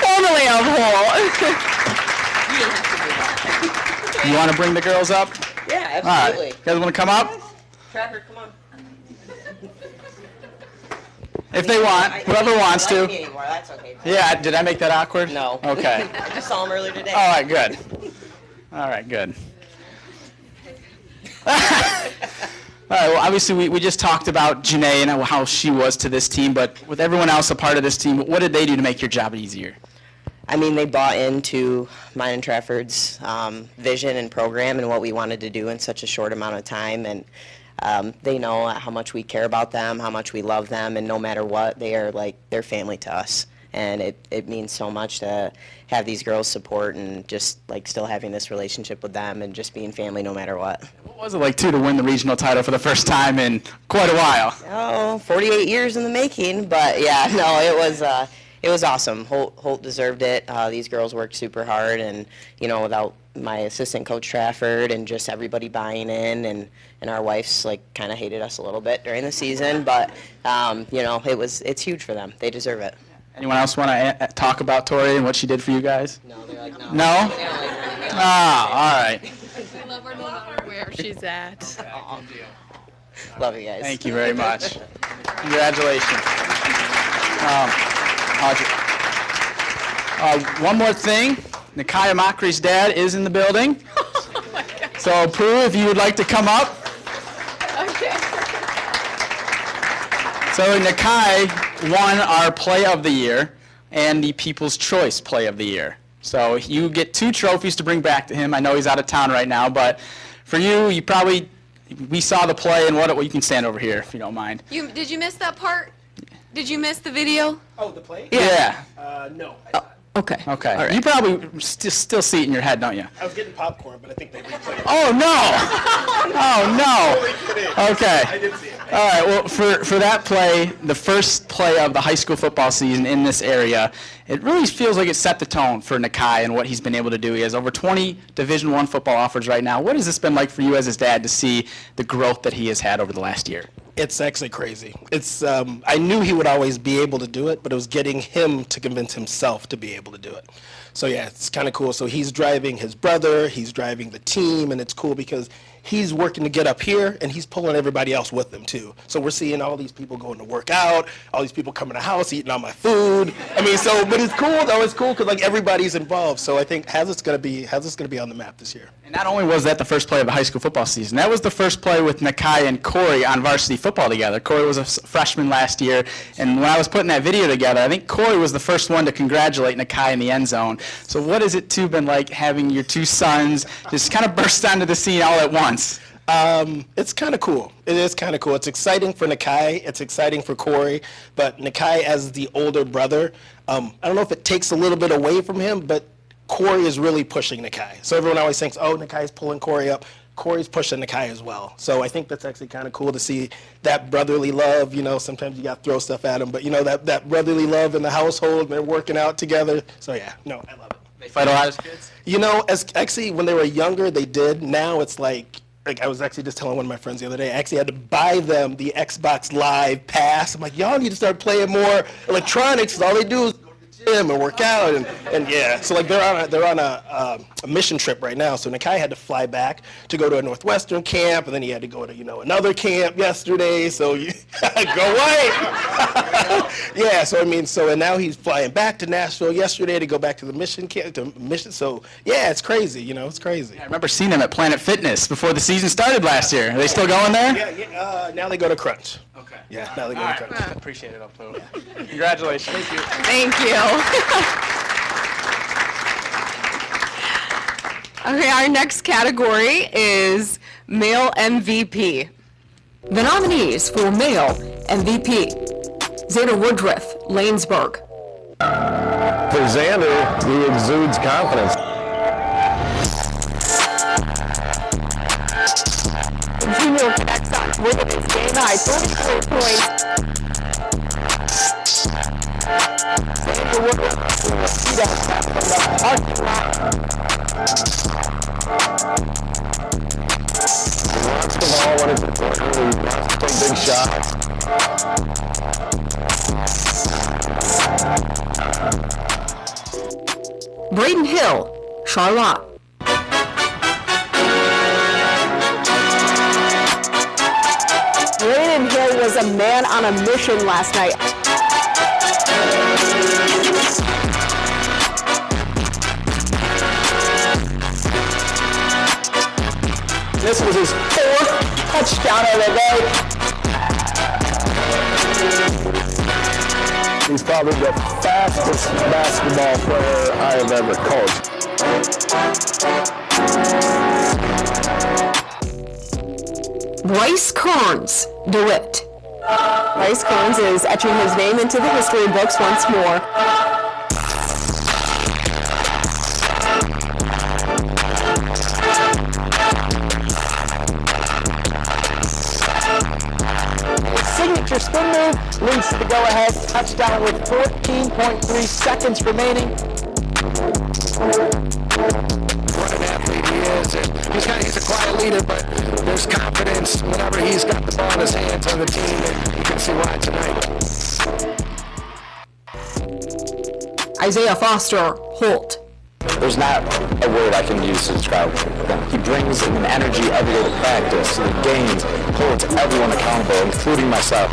Formerly of Holt. You want to bring the girls up? Yeah, absolutely. All right. You guys want to come up? Trevor, come on. If they want, whoever wants to. Anymore. That's okay. Yeah, did I make that awkward? No. Okay. I just saw him earlier today. All right, good. All right, good. All right, well, obviously we just talked about Janae and how she was to this team, but with everyone else a part of this team, what did they do to make your job easier? I mean, they bought into mine and Trafford's vision and program and what we wanted to do in such a short amount of time, and they know how much we care about them, how much we love them, and no matter what, they are like, they're family to us. And it means so much to have these girls support and just like still having this relationship with them and just being family no matter what. What was it like, too, to win the regional title for the first time in quite a while? Oh, 48 years in the making, but yeah, no, it was awesome. Holt deserved it. These girls worked super hard, and without my assistant coach Trafford and just everybody buying in, and our wives like kind of hated us a little bit during the season, but it's huge for them. They deserve it. Anyone else want to talk about Tori and what she did for you guys? No, they're like, no. No? All right. We love her no matter where she's at. Love you guys. Thank you very much. Congratulations. One more thing. Nakia Makri's dad is in the building. So, Pooh, if you would like to come up. Okay. So, Nakai won our Play of the Year and the People's Choice Play of the Year. So, you get 2 trophies to bring back to him. I know he's out of town right now, but for you, we saw the play, and what you can stand over here if you don't mind. Did you miss that part? Did you miss the video? Oh, the play? Yeah. No. Okay. Okay. All right. You probably still see it in your head, don't you? I was getting popcorn, but I think they replayed it. Oh, no! Oh, no! Okay. I did see it. All right, well, for that play, the first play of the high school football season in this area, it really feels like it set the tone for Nakai and what he's been able to do. He has over 20 Division I football offers right now. What has this been like for you as his dad to see the growth that he has had over the last year? It's actually crazy. It's I knew he would always be able to do it, but it was getting him to convince himself to be able to do it. So yeah, it's kind of cool. So he's driving his brother, he's driving the team, and it's cool because he's working to get up here, and he's pulling everybody else with him too. So we're seeing all these people going to work out, all these people coming to the house, eating all my food. I mean, but it's cool though. It's cool because like everybody's involved. So I think Hazlitt's gonna be on the map this year. And not only was that the first play of the high school football season, that was the first play with Nakai and Corey on varsity football together. Corey was a freshman last year, and when I was putting that video together, I think Corey was the first one to congratulate Nakai in the end zone. So what has it too been like having your 2 sons just kind of burst onto the scene all at once? It's kind of cool. It is kind of cool. It's exciting for Nakai. It's exciting for Corey. But Nakai, as the older brother, I don't know if it takes a little bit away from him, but Corey is really pushing Nakai. So everyone always thinks, oh, Nakai's pulling Corey up. Corey's pushing Nakai as well. So I think that's actually kind of cool to see that brotherly love. You know, sometimes you got to throw stuff at them, but, you know, that brotherly love in the household, and they're working out together. So, yeah, no, I love it. They fight a lot as kids? You know, actually, when they were younger, they did. Now it's like I was actually just telling one of my friends the other day, I actually had to buy them the Xbox Live Pass. I'm like, y'all need to start playing more electronics. All they do is go to the gym and work out, and yeah. So like they're on a mission trip right now. So Nakai had to fly back to go to a Northwestern camp, and then he had to go to another camp yesterday. So you go away. Yeah. So I mean, and now he's flying back to Nashville yesterday to go back to the mission camp. So yeah, it's crazy. It's crazy. I remember seeing them at Planet Fitness before the season started last year. Are they still going there? Yeah. Now they go to Crunch. Okay. Yeah. Now they go to Crunch. I appreciate it, Pooh. Congratulations. Thank you. Thank you. Okay, our next category is Male MVP. The nominees for Male MVP. Xander Woodruff, Lanesburg. For Xander, he exudes confidence. Junior Texas with his game high 34 points. Xander Woodruff from the parking lot. He wants the ball when it's important. He wants to take big shots. Braden Hill, Charlotte. Braden Hill was a man on a mission last night. This was his 4th touchdown of the day. He's probably the fastest basketball player I have ever coached. Bryce Kearns, DeWitt. Bryce Kearns is etching his name into the history books once more. Signature spin move leads to the go-ahead touchdown with 14.3 seconds remaining. What an athlete he is, and he's a quiet leader, but there's confidence whenever he's got the ball in his hands on the team, and you can see why tonight. Isaiah Foster, Holt. There's not a word I can use to describe him. He brings an energy every day to practice, to the games, holds everyone accountable, including myself.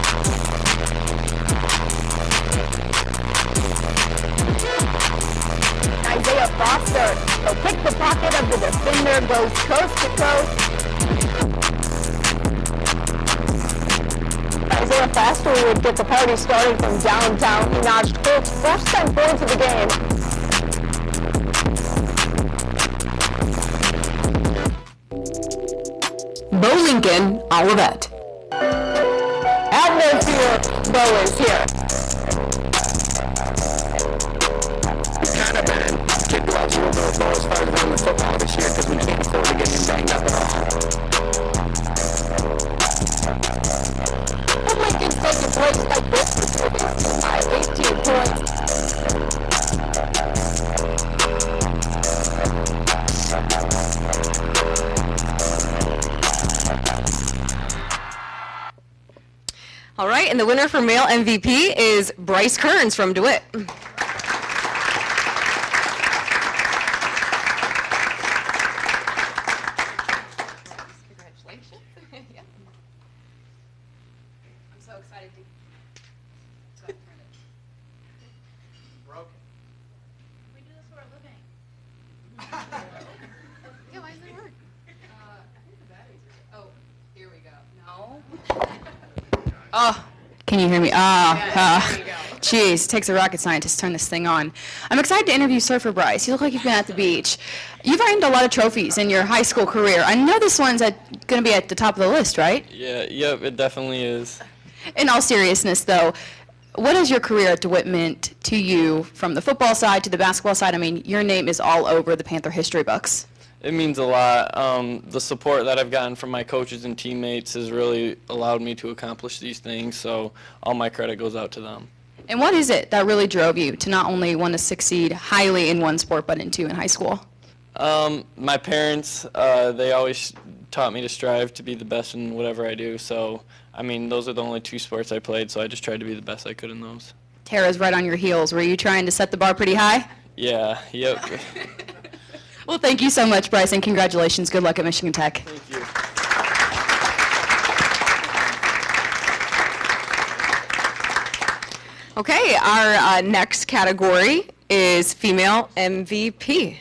Isaiah Foster will pick the pocket of the defender, goes coast to coast. Isaiah Foster would get the party started from downtown. He notched Colts' first 10 points of the game. Bo Lincoln, Olivet. At no fear, Bo is here. Kind of bad. Kid loves a little bit of Bo as far as running the football this year because we can't afford to get him banged up at all. But Lincoln's taking breaks like this by 18 points. All right, and the winner for male MVP is Bryce Kearns from DeWitt. Congratulations. Yeah. I'm so excited to Broken. We do this for a living. Yeah, why doesn't it work? I think the batteries are. Oh, here we go. No. Oh, Can you hear me? Jeez, takes a rocket scientist to turn this thing on. I'm excited to interview Surfer Bryce. You look like you've been at the beach. You've earned a lot of trophies in your high school career. I know this one's going to be at the top of the list, right? Yep, it definitely is. In all seriousness, though, what has your career at DeWitt meant to you from the football side to the basketball side? I mean, your name is all over the Panther history books. It means a lot. The support that I've gotten from my coaches and teammates has really allowed me to accomplish these things, so all my credit goes out to them. And what is it that really drove you to not only want to succeed highly in one sport, but in two in high school? My parents, they always taught me to strive to be the best in whatever I do, so, I mean, those are the only two sports I played, so I just tried to be the best I could in those. Tara's right on your heels. Were you trying to set the bar pretty high? Yeah, yep. Well, thank you so much, Bryce, and congratulations. Good luck at Michigan Tech. Thank you. Okay, our next category is female MVP.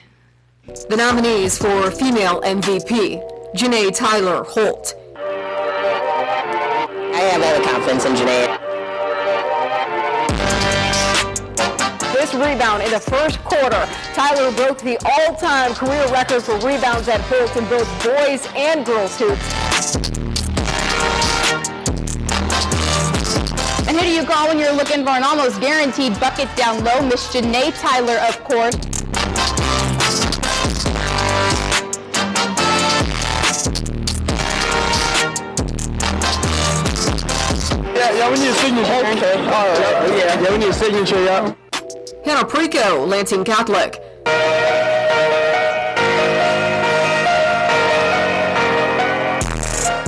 The nominees for female MVP, Janae Tyler Holt. I have all the confidence in Janae. This rebound in the first quarter, Tyler broke the all-time career record for rebounds at Holt in both boys and girls hoops. And who do you call when you're looking for an almost guaranteed bucket down low? Miss Janae Tyler, of course. Yeah, we need a signature. Okay, all right. Yeah, we need a signature, yeah. Hannah Preco, Lansing Catholic.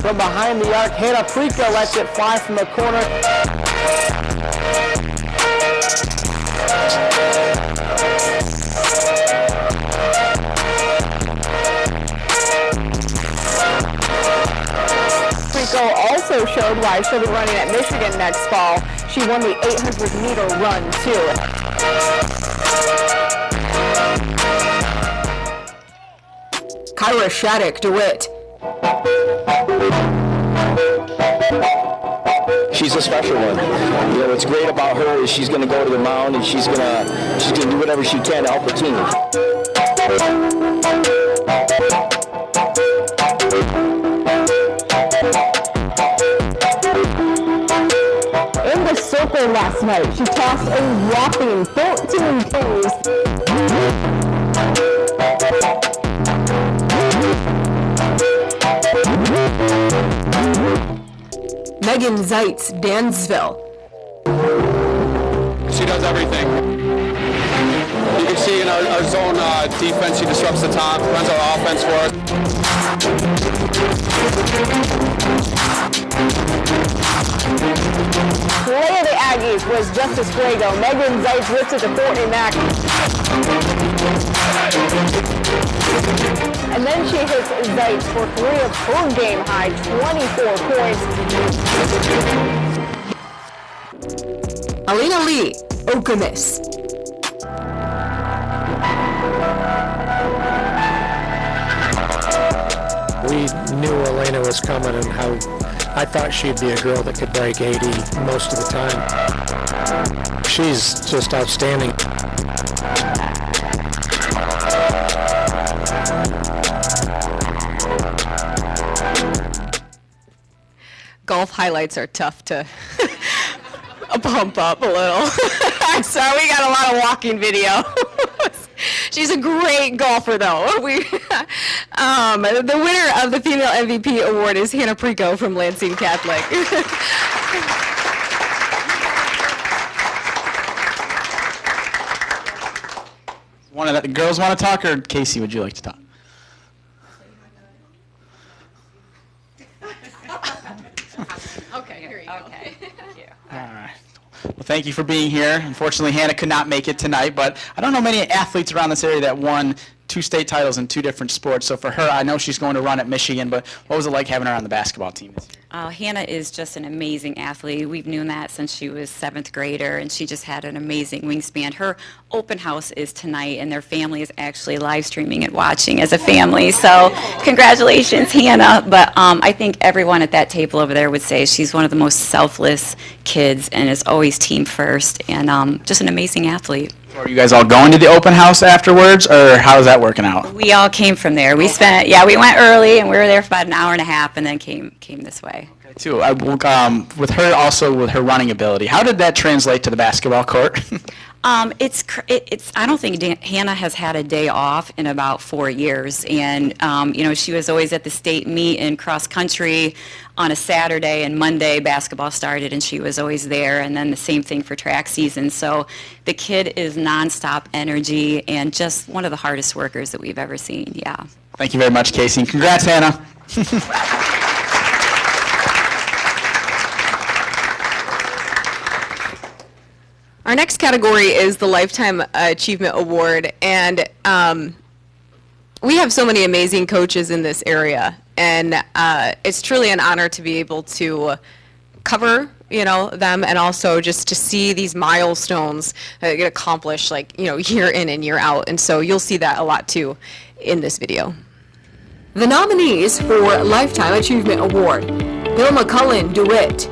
From behind the arc, Hannah Preco lets it fly from the corner. Preco also showed why she'll be running at Michigan next fall. She won the 800-meter run, too. Kyra Shattuck, DeWitt. She's a special one. You know, what's great about her is she's going to go to the mound and she's going to do whatever she can to help the team. In the circle last night, she tossed a whopping 14 Ks. Megan Zeitz, Dansville. She does everything. You can see in our zone defense, she disrupts the top, runs our offense for us. Play of the Aggies was Justice Fuego. Megan Zeitz whips it to Courtney Mack. And then she hits Zeitz for 3 of her game high, 24 points. Alina Lee, Okemos. We knew Elena was coming and how I thought she'd be a girl that could break 80 most of the time. She's just outstanding. Golf highlights are tough to pump up a little. So we got a lot of walking video. She's a great golfer, though. The winner of the Female MVP Award is Hannah Preco from Lansing Catholic. One of the girls want to talk, or Casey, would you like to talk? Okay, here you go. Okay. All right. Well, thank you for being here. Unfortunately, Hannah could not make it tonight, but I don't know many athletes around this area that won 2 state titles in 2 different sports. So for her, I know she's going to run at Michigan, but what was it like having her on the basketball team this year? Hannah is just an amazing athlete. We've known that since she was 7th grader, and she just had an amazing wingspan. Her open house is tonight, and their family is actually live streaming and watching as a family. So congratulations, Hannah. But I think everyone at that table over there would say she's one of the most selfless kids and is always team first, and just an amazing athlete. Are you guys all going to the open house afterwards, or how's that working out? We all came from there. We spent, we went early, and we were there for about an hour and a half, and then came this way. Okay, too. With her, also with her running ability, how did that translate to the basketball court? It's I don't think Hannah has had a day off in about 4 years, and she was always at the state meet in cross country on a Saturday, and Monday basketball started, and she was always there, and then the same thing for track season. So the kid is nonstop energy and just one of the hardest workers that we've ever seen. Yeah. Thank you very much, Casey. Congrats, Hannah. Our next category is the Lifetime Achievement Award, and we have so many amazing coaches in this area, and it's truly an honor to be able to cover them, and also just to see these milestones get accomplished, year in and year out. And so you'll see that a lot too in this video. The nominees for Lifetime Achievement Award: Bill McCullen, DeWitt.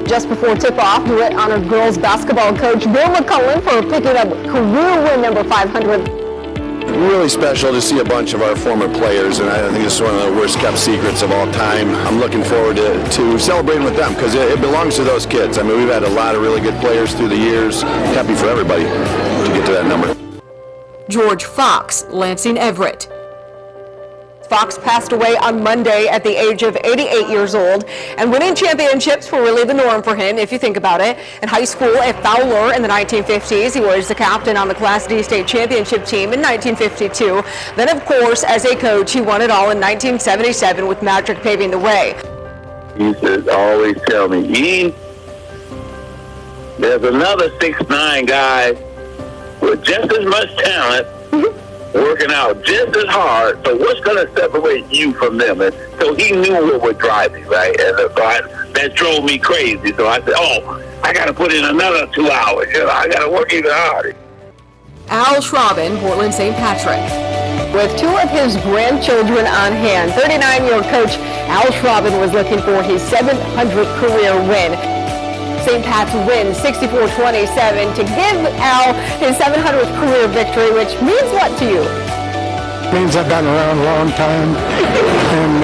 Just before tip-off, DeWitt honored girls basketball coach Bill McCullen for picking up career win number 500. Really special to see a bunch of our former players, and I think this is one of the worst kept secrets of all time. I'm looking forward to celebrating with them, because it belongs to those kids. I mean, we've had a lot of really good players through the years. Happy for everybody to get to that number. George Fox, Lansing Everett. Fox passed away on Monday at the age of 88 years old, and winning championships were really the norm for him, if you think about it. In high school at Fowler in the 1950s, he was the captain on the Class D state championship team in 1952. Then, of course, as a coach, he won it all in 1977 with Magic paving the way. He says, always tell me, E, there's another 6'9" guy with just as much talent, working out just as hard, so what's going to separate you from them? And so he knew what would drive me, right? And that drove me crazy. So I said, I got to put in another 2 hours. I got to work even harder. Al Schraben, Portland St. Patrick. With 2 of his grandchildren on hand, 39-year coach Al Schraben was looking for his 700th career win. St. Pat's wins 64-27 to give Al his 700th career victory, which means what to you? Means I've been around a long time and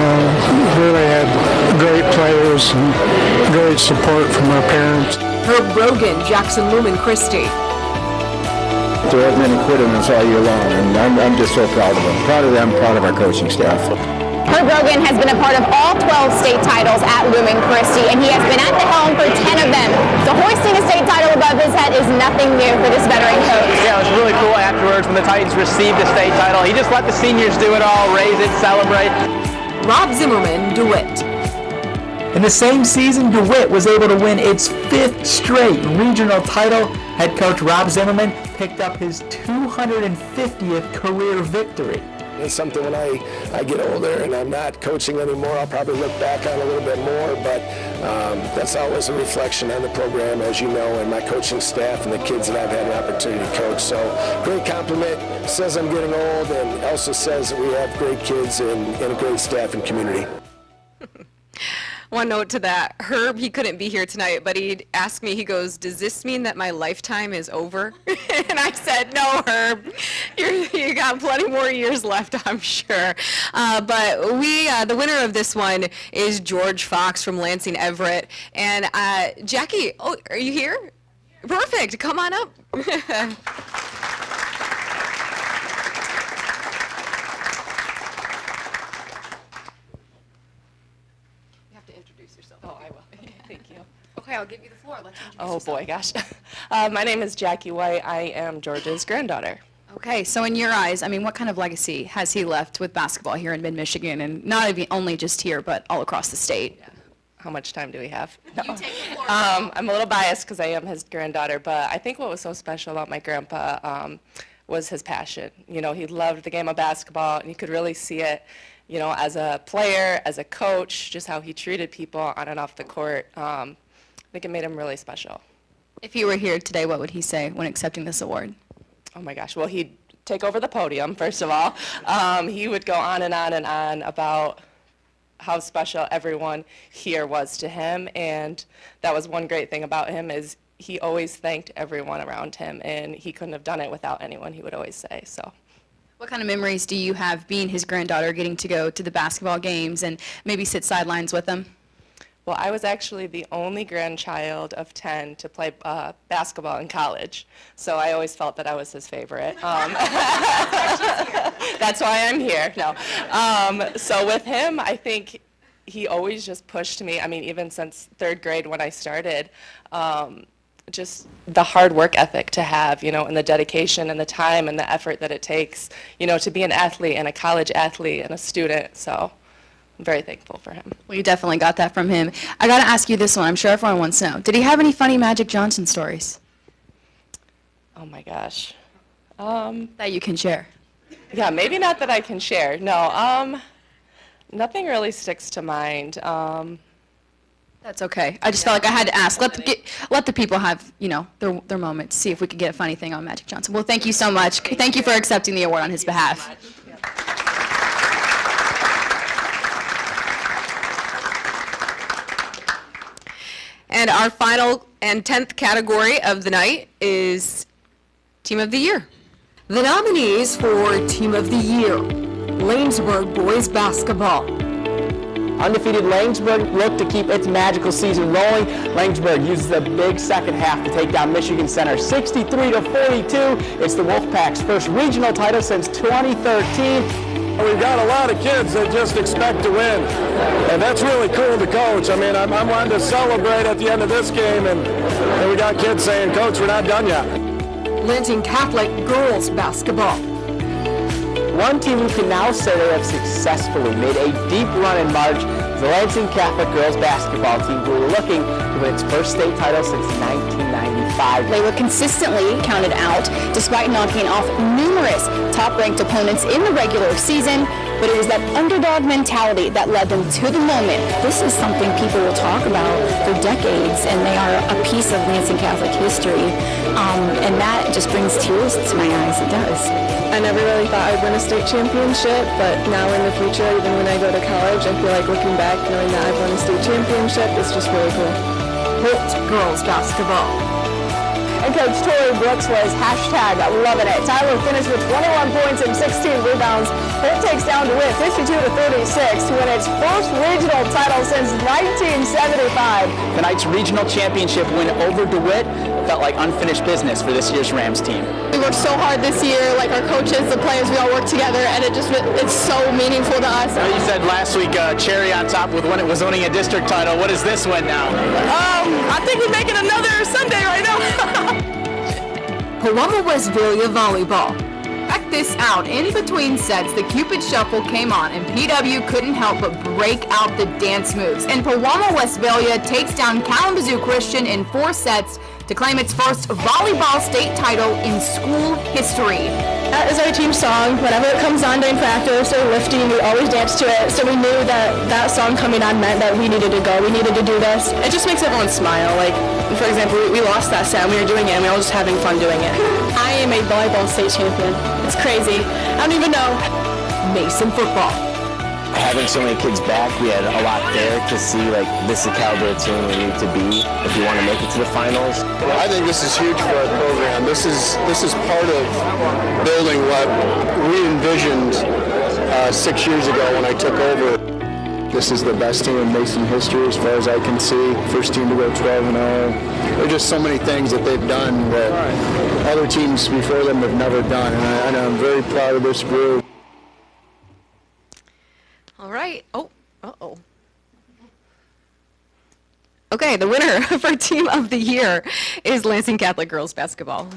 really had great players and great support from our parents. Herb Brogan, Jackson Lumen Christie. There hasn't been a quit in us all year long, and I'm just so proud of them. Proud of them, proud of our coaching staff. Herb Rogan has been a part of all 12 state titles at Lumen Christi, and he has been at the helm for 10 of them. So hoisting a state title above his head is nothing new for this veteran coach. Yeah, it was really cool afterwards when the Titans received the state title. He just let the seniors do it all, raise it, celebrate. Rob Zimmerman, DeWitt. In the same season, DeWitt was able to win its 5th straight regional title. Head coach Rob Zimmerman picked up his 250th career victory. It's something when I get older and I'm not coaching anymore, I'll probably look back on a little bit more, but that's always a reflection on the program, as you know, and my coaching staff and the kids that I've had an opportunity to coach. So great compliment. Says I'm getting old, and also says that we have great kids and a great staff and community. One note to that, Herb, he couldn't be here tonight, but he asked me, he goes, does this mean that my lifetime is over? And I said, no, Herb, you got plenty more years left, I'm sure. But the winner of this one is George Fox from Lansing Everett. And Jackie, oh, are you here? Perfect, come on up. Okay, I'll give you the floor. Let's introduce yourself. Boy, gosh. My name is Jackie White. I am George's granddaughter. Okay, so in your eyes, I mean, what kind of legacy has he left with basketball here in mid-Michigan, and not even only just here, but all across the state? Yeah. How much time do we have? No. You take the floor. I'm a little biased because I am his granddaughter, but I think what was so special about my grandpa was his passion. You know, he loved the game of basketball, and you could really see it, you know, as a player, as a coach, just how he treated people on and off the court. I think it made him really special. If he were here today, what would he say when accepting this award? Oh my gosh, well, he'd take over the podium, first of all. He would go on and on and on about how special everyone here was to him, and that was one great thing about him is he always thanked everyone around him, and he couldn't have done it without anyone, he would always say. So. What kind of memories do you have being his granddaughter, getting to go to the basketball games and maybe sit sidelines with him? Well, I was actually the only grandchild of 10 to play basketball in college, so I always felt that I was his favorite. That's why I'm here. No. So with him, I think he always just pushed me. I mean, even since 3rd grade when I started, just the hard work ethic to have, you know, and the dedication and the time and the effort that it takes, you know, to be an athlete and a college athlete and a student. So I'm very thankful for him. Well, you definitely got that from him. I got to ask you this one. I'm sure everyone wants to know. Did he have any funny Magic Johnson stories? Oh my gosh. That you can share? Yeah, maybe not that I can share. No, nothing really sticks to mind. That's okay. I just felt like I had to ask. Let the people have, you know, their moment to see if we could get a funny thing on Magic Johnson. Well, thank you so much. Thank you for accepting the award on his behalf. And our final and 10th category of the night is Team of the Year. The nominees for Team of the Year: Lanesburg Boys Basketball. Undefeated Lanesburg looked to keep its magical season rolling. Lanesburg uses a big second half to take down Michigan Center 63-42. It's the Wolfpack's first regional title since 2013. We've got a lot of kids that just expect to win, and that's really cool to coach. I mean, I'm wanting to celebrate at the end of this game, and we got kids saying, Coach, we're not done yet. Lansing Catholic Girls Basketball. One team who can now say they have successfully made a deep run in March is the Lansing Catholic Girls Basketball team, who are looking to win its first state title since 1995. They were consistently counted out, despite knocking off numerous top-ranked opponents in the regular season, but it was that underdog mentality that led them to the moment. This is something people will talk about for decades, and they are a piece of Lansing Catholic history, and that just brings tears to my eyes. It does. I never really thought I'd win a state championship, but now in the future, even when I go to college, I feel like looking back, knowing that I've won a state championship is just really cool. Holt Girls Basketball. and Coach Tori Brooks was #loving it. Tyler finished with 21 points and 16 rebounds. Holt takes down DeWitt 52-36 to win its first regional title since 1975. Tonight's regional championship win over DeWitt felt like unfinished business for this year's Rams team. We worked so hard this year, like our coaches, the players, we all worked together, and it's so meaningful to us. You said last week cherry on top with when it was owning a district title. What is this win now? I think we're making another Sunday right now. Paloma Westphalia volleyball. Check this out. In between sets, the Cupid Shuffle came on, and PW couldn't help but break out the dance moves. And Paloma Westphalia takes down Kalamazoo Christian in 4 sets to claim its first volleyball state title in school history. That is our team song. Whenever it comes on during practice or lifting, we always dance to it. So we knew that song coming on meant that we needed to go. We needed to do this. It just makes everyone smile. Like, for example, we lost that set and we were doing it and we were all just having fun doing it. I am a volleyball state champion. It's crazy. I don't even know. Mason football. Having so many kids back, we had a lot there to see, like, this is the caliber of team we need to be if you want to make it to the finals. I think this is huge for our program. This is part of building what we envisioned 6 years ago when I took over. This is the best team in Mason history as far as I can see. First team to go 12-0. There are just so many things that they've done that other teams before them have never done, and I'm very proud of this group. All right. Oh, uh-oh. Okay, the winner for Team of the Year is Lansing Catholic Girls Basketball.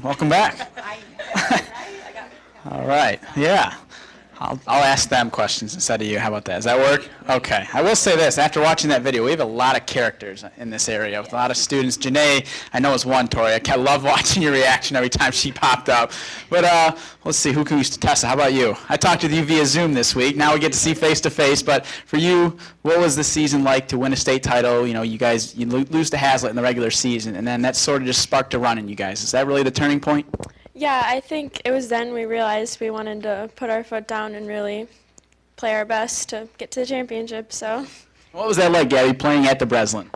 Welcome back. All right. Yeah. I'll ask them questions instead of you. How about that? Does that work? Okay. I will say this. After watching that video, we have a lot of characters in this area with a lot of students. Janae, I know is one, Tori. I love watching your reaction every time she popped up. But let's see. Who can we test? How about you? I talked with you via Zoom this week. Now we get to see face-to-face. But for you, what was the season like to win a state title? You know, you lose to Hazlitt in the regular season, and then that sort of just sparked a run in you guys. Is that really the turning point? Yeah, I think it was then we realized we wanted to put our foot down and really play our best to get to the championship. So, what was that like, Gabby, playing at the Breslin?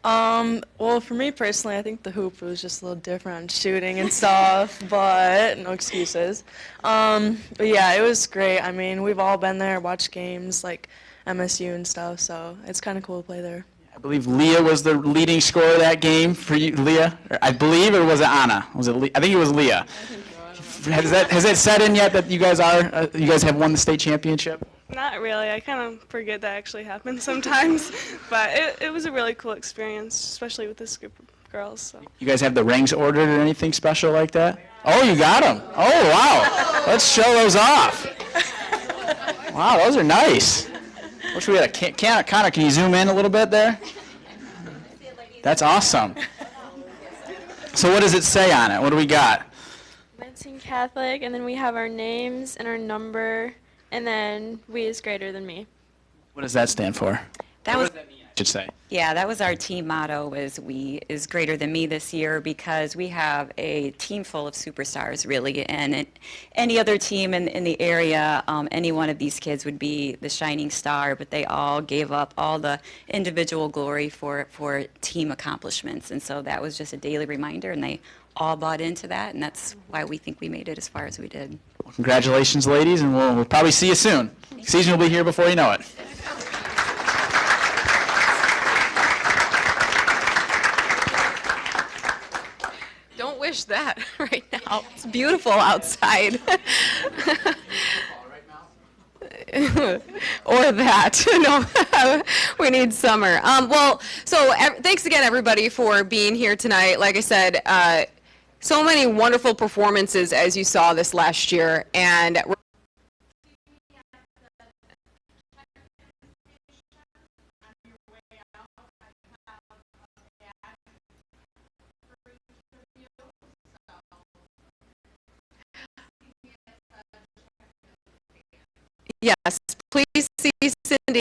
Well, for me personally, I think the hoop was just a little different on shooting and stuff, but no excuses. But yeah, it was great. I mean, we've all been there, watched games like MSU and stuff, so it's kind of cool to play there. I believe Leah was the leading scorer of that game for you, Leah. I believe, or was it Anna? Was it? I think it was Leah. Has it set in yet that you guys have won the state championship? not really. I kind of forget that actually happens sometimes, but it was a really cool experience, especially with this group of girls. So. You guys have the rings ordered or anything special like that? Oh, you got them. Oh, wow. Let's show those off. Wow, those are nice. Wish we had a Connor, can you zoom in a little bit there? That's awesome. So what does it say on it? What do we got? Lansing Catholic, and then we have our names and our number, and then we is greater than me. What does that stand for? That was, I should say. Yeah, that was our team motto, was we is greater than me this year, because we have a team full of superstars, really, and any other team in the area, any one of these kids would be the shining star, but they all gave up all the individual glory for team accomplishments, and so that was just a daily reminder, and they all bought into that, and that's why we think we made it as far as we did. Well, congratulations, ladies, and we'll probably see you soon. Season will be here before you know it. Don't wish that right now. It's beautiful outside. Or that. No, we need summer. Well, so thanks again, everybody, for being here tonight. Like I said, so many wonderful performances as you saw this last year, and yes, please see Cindy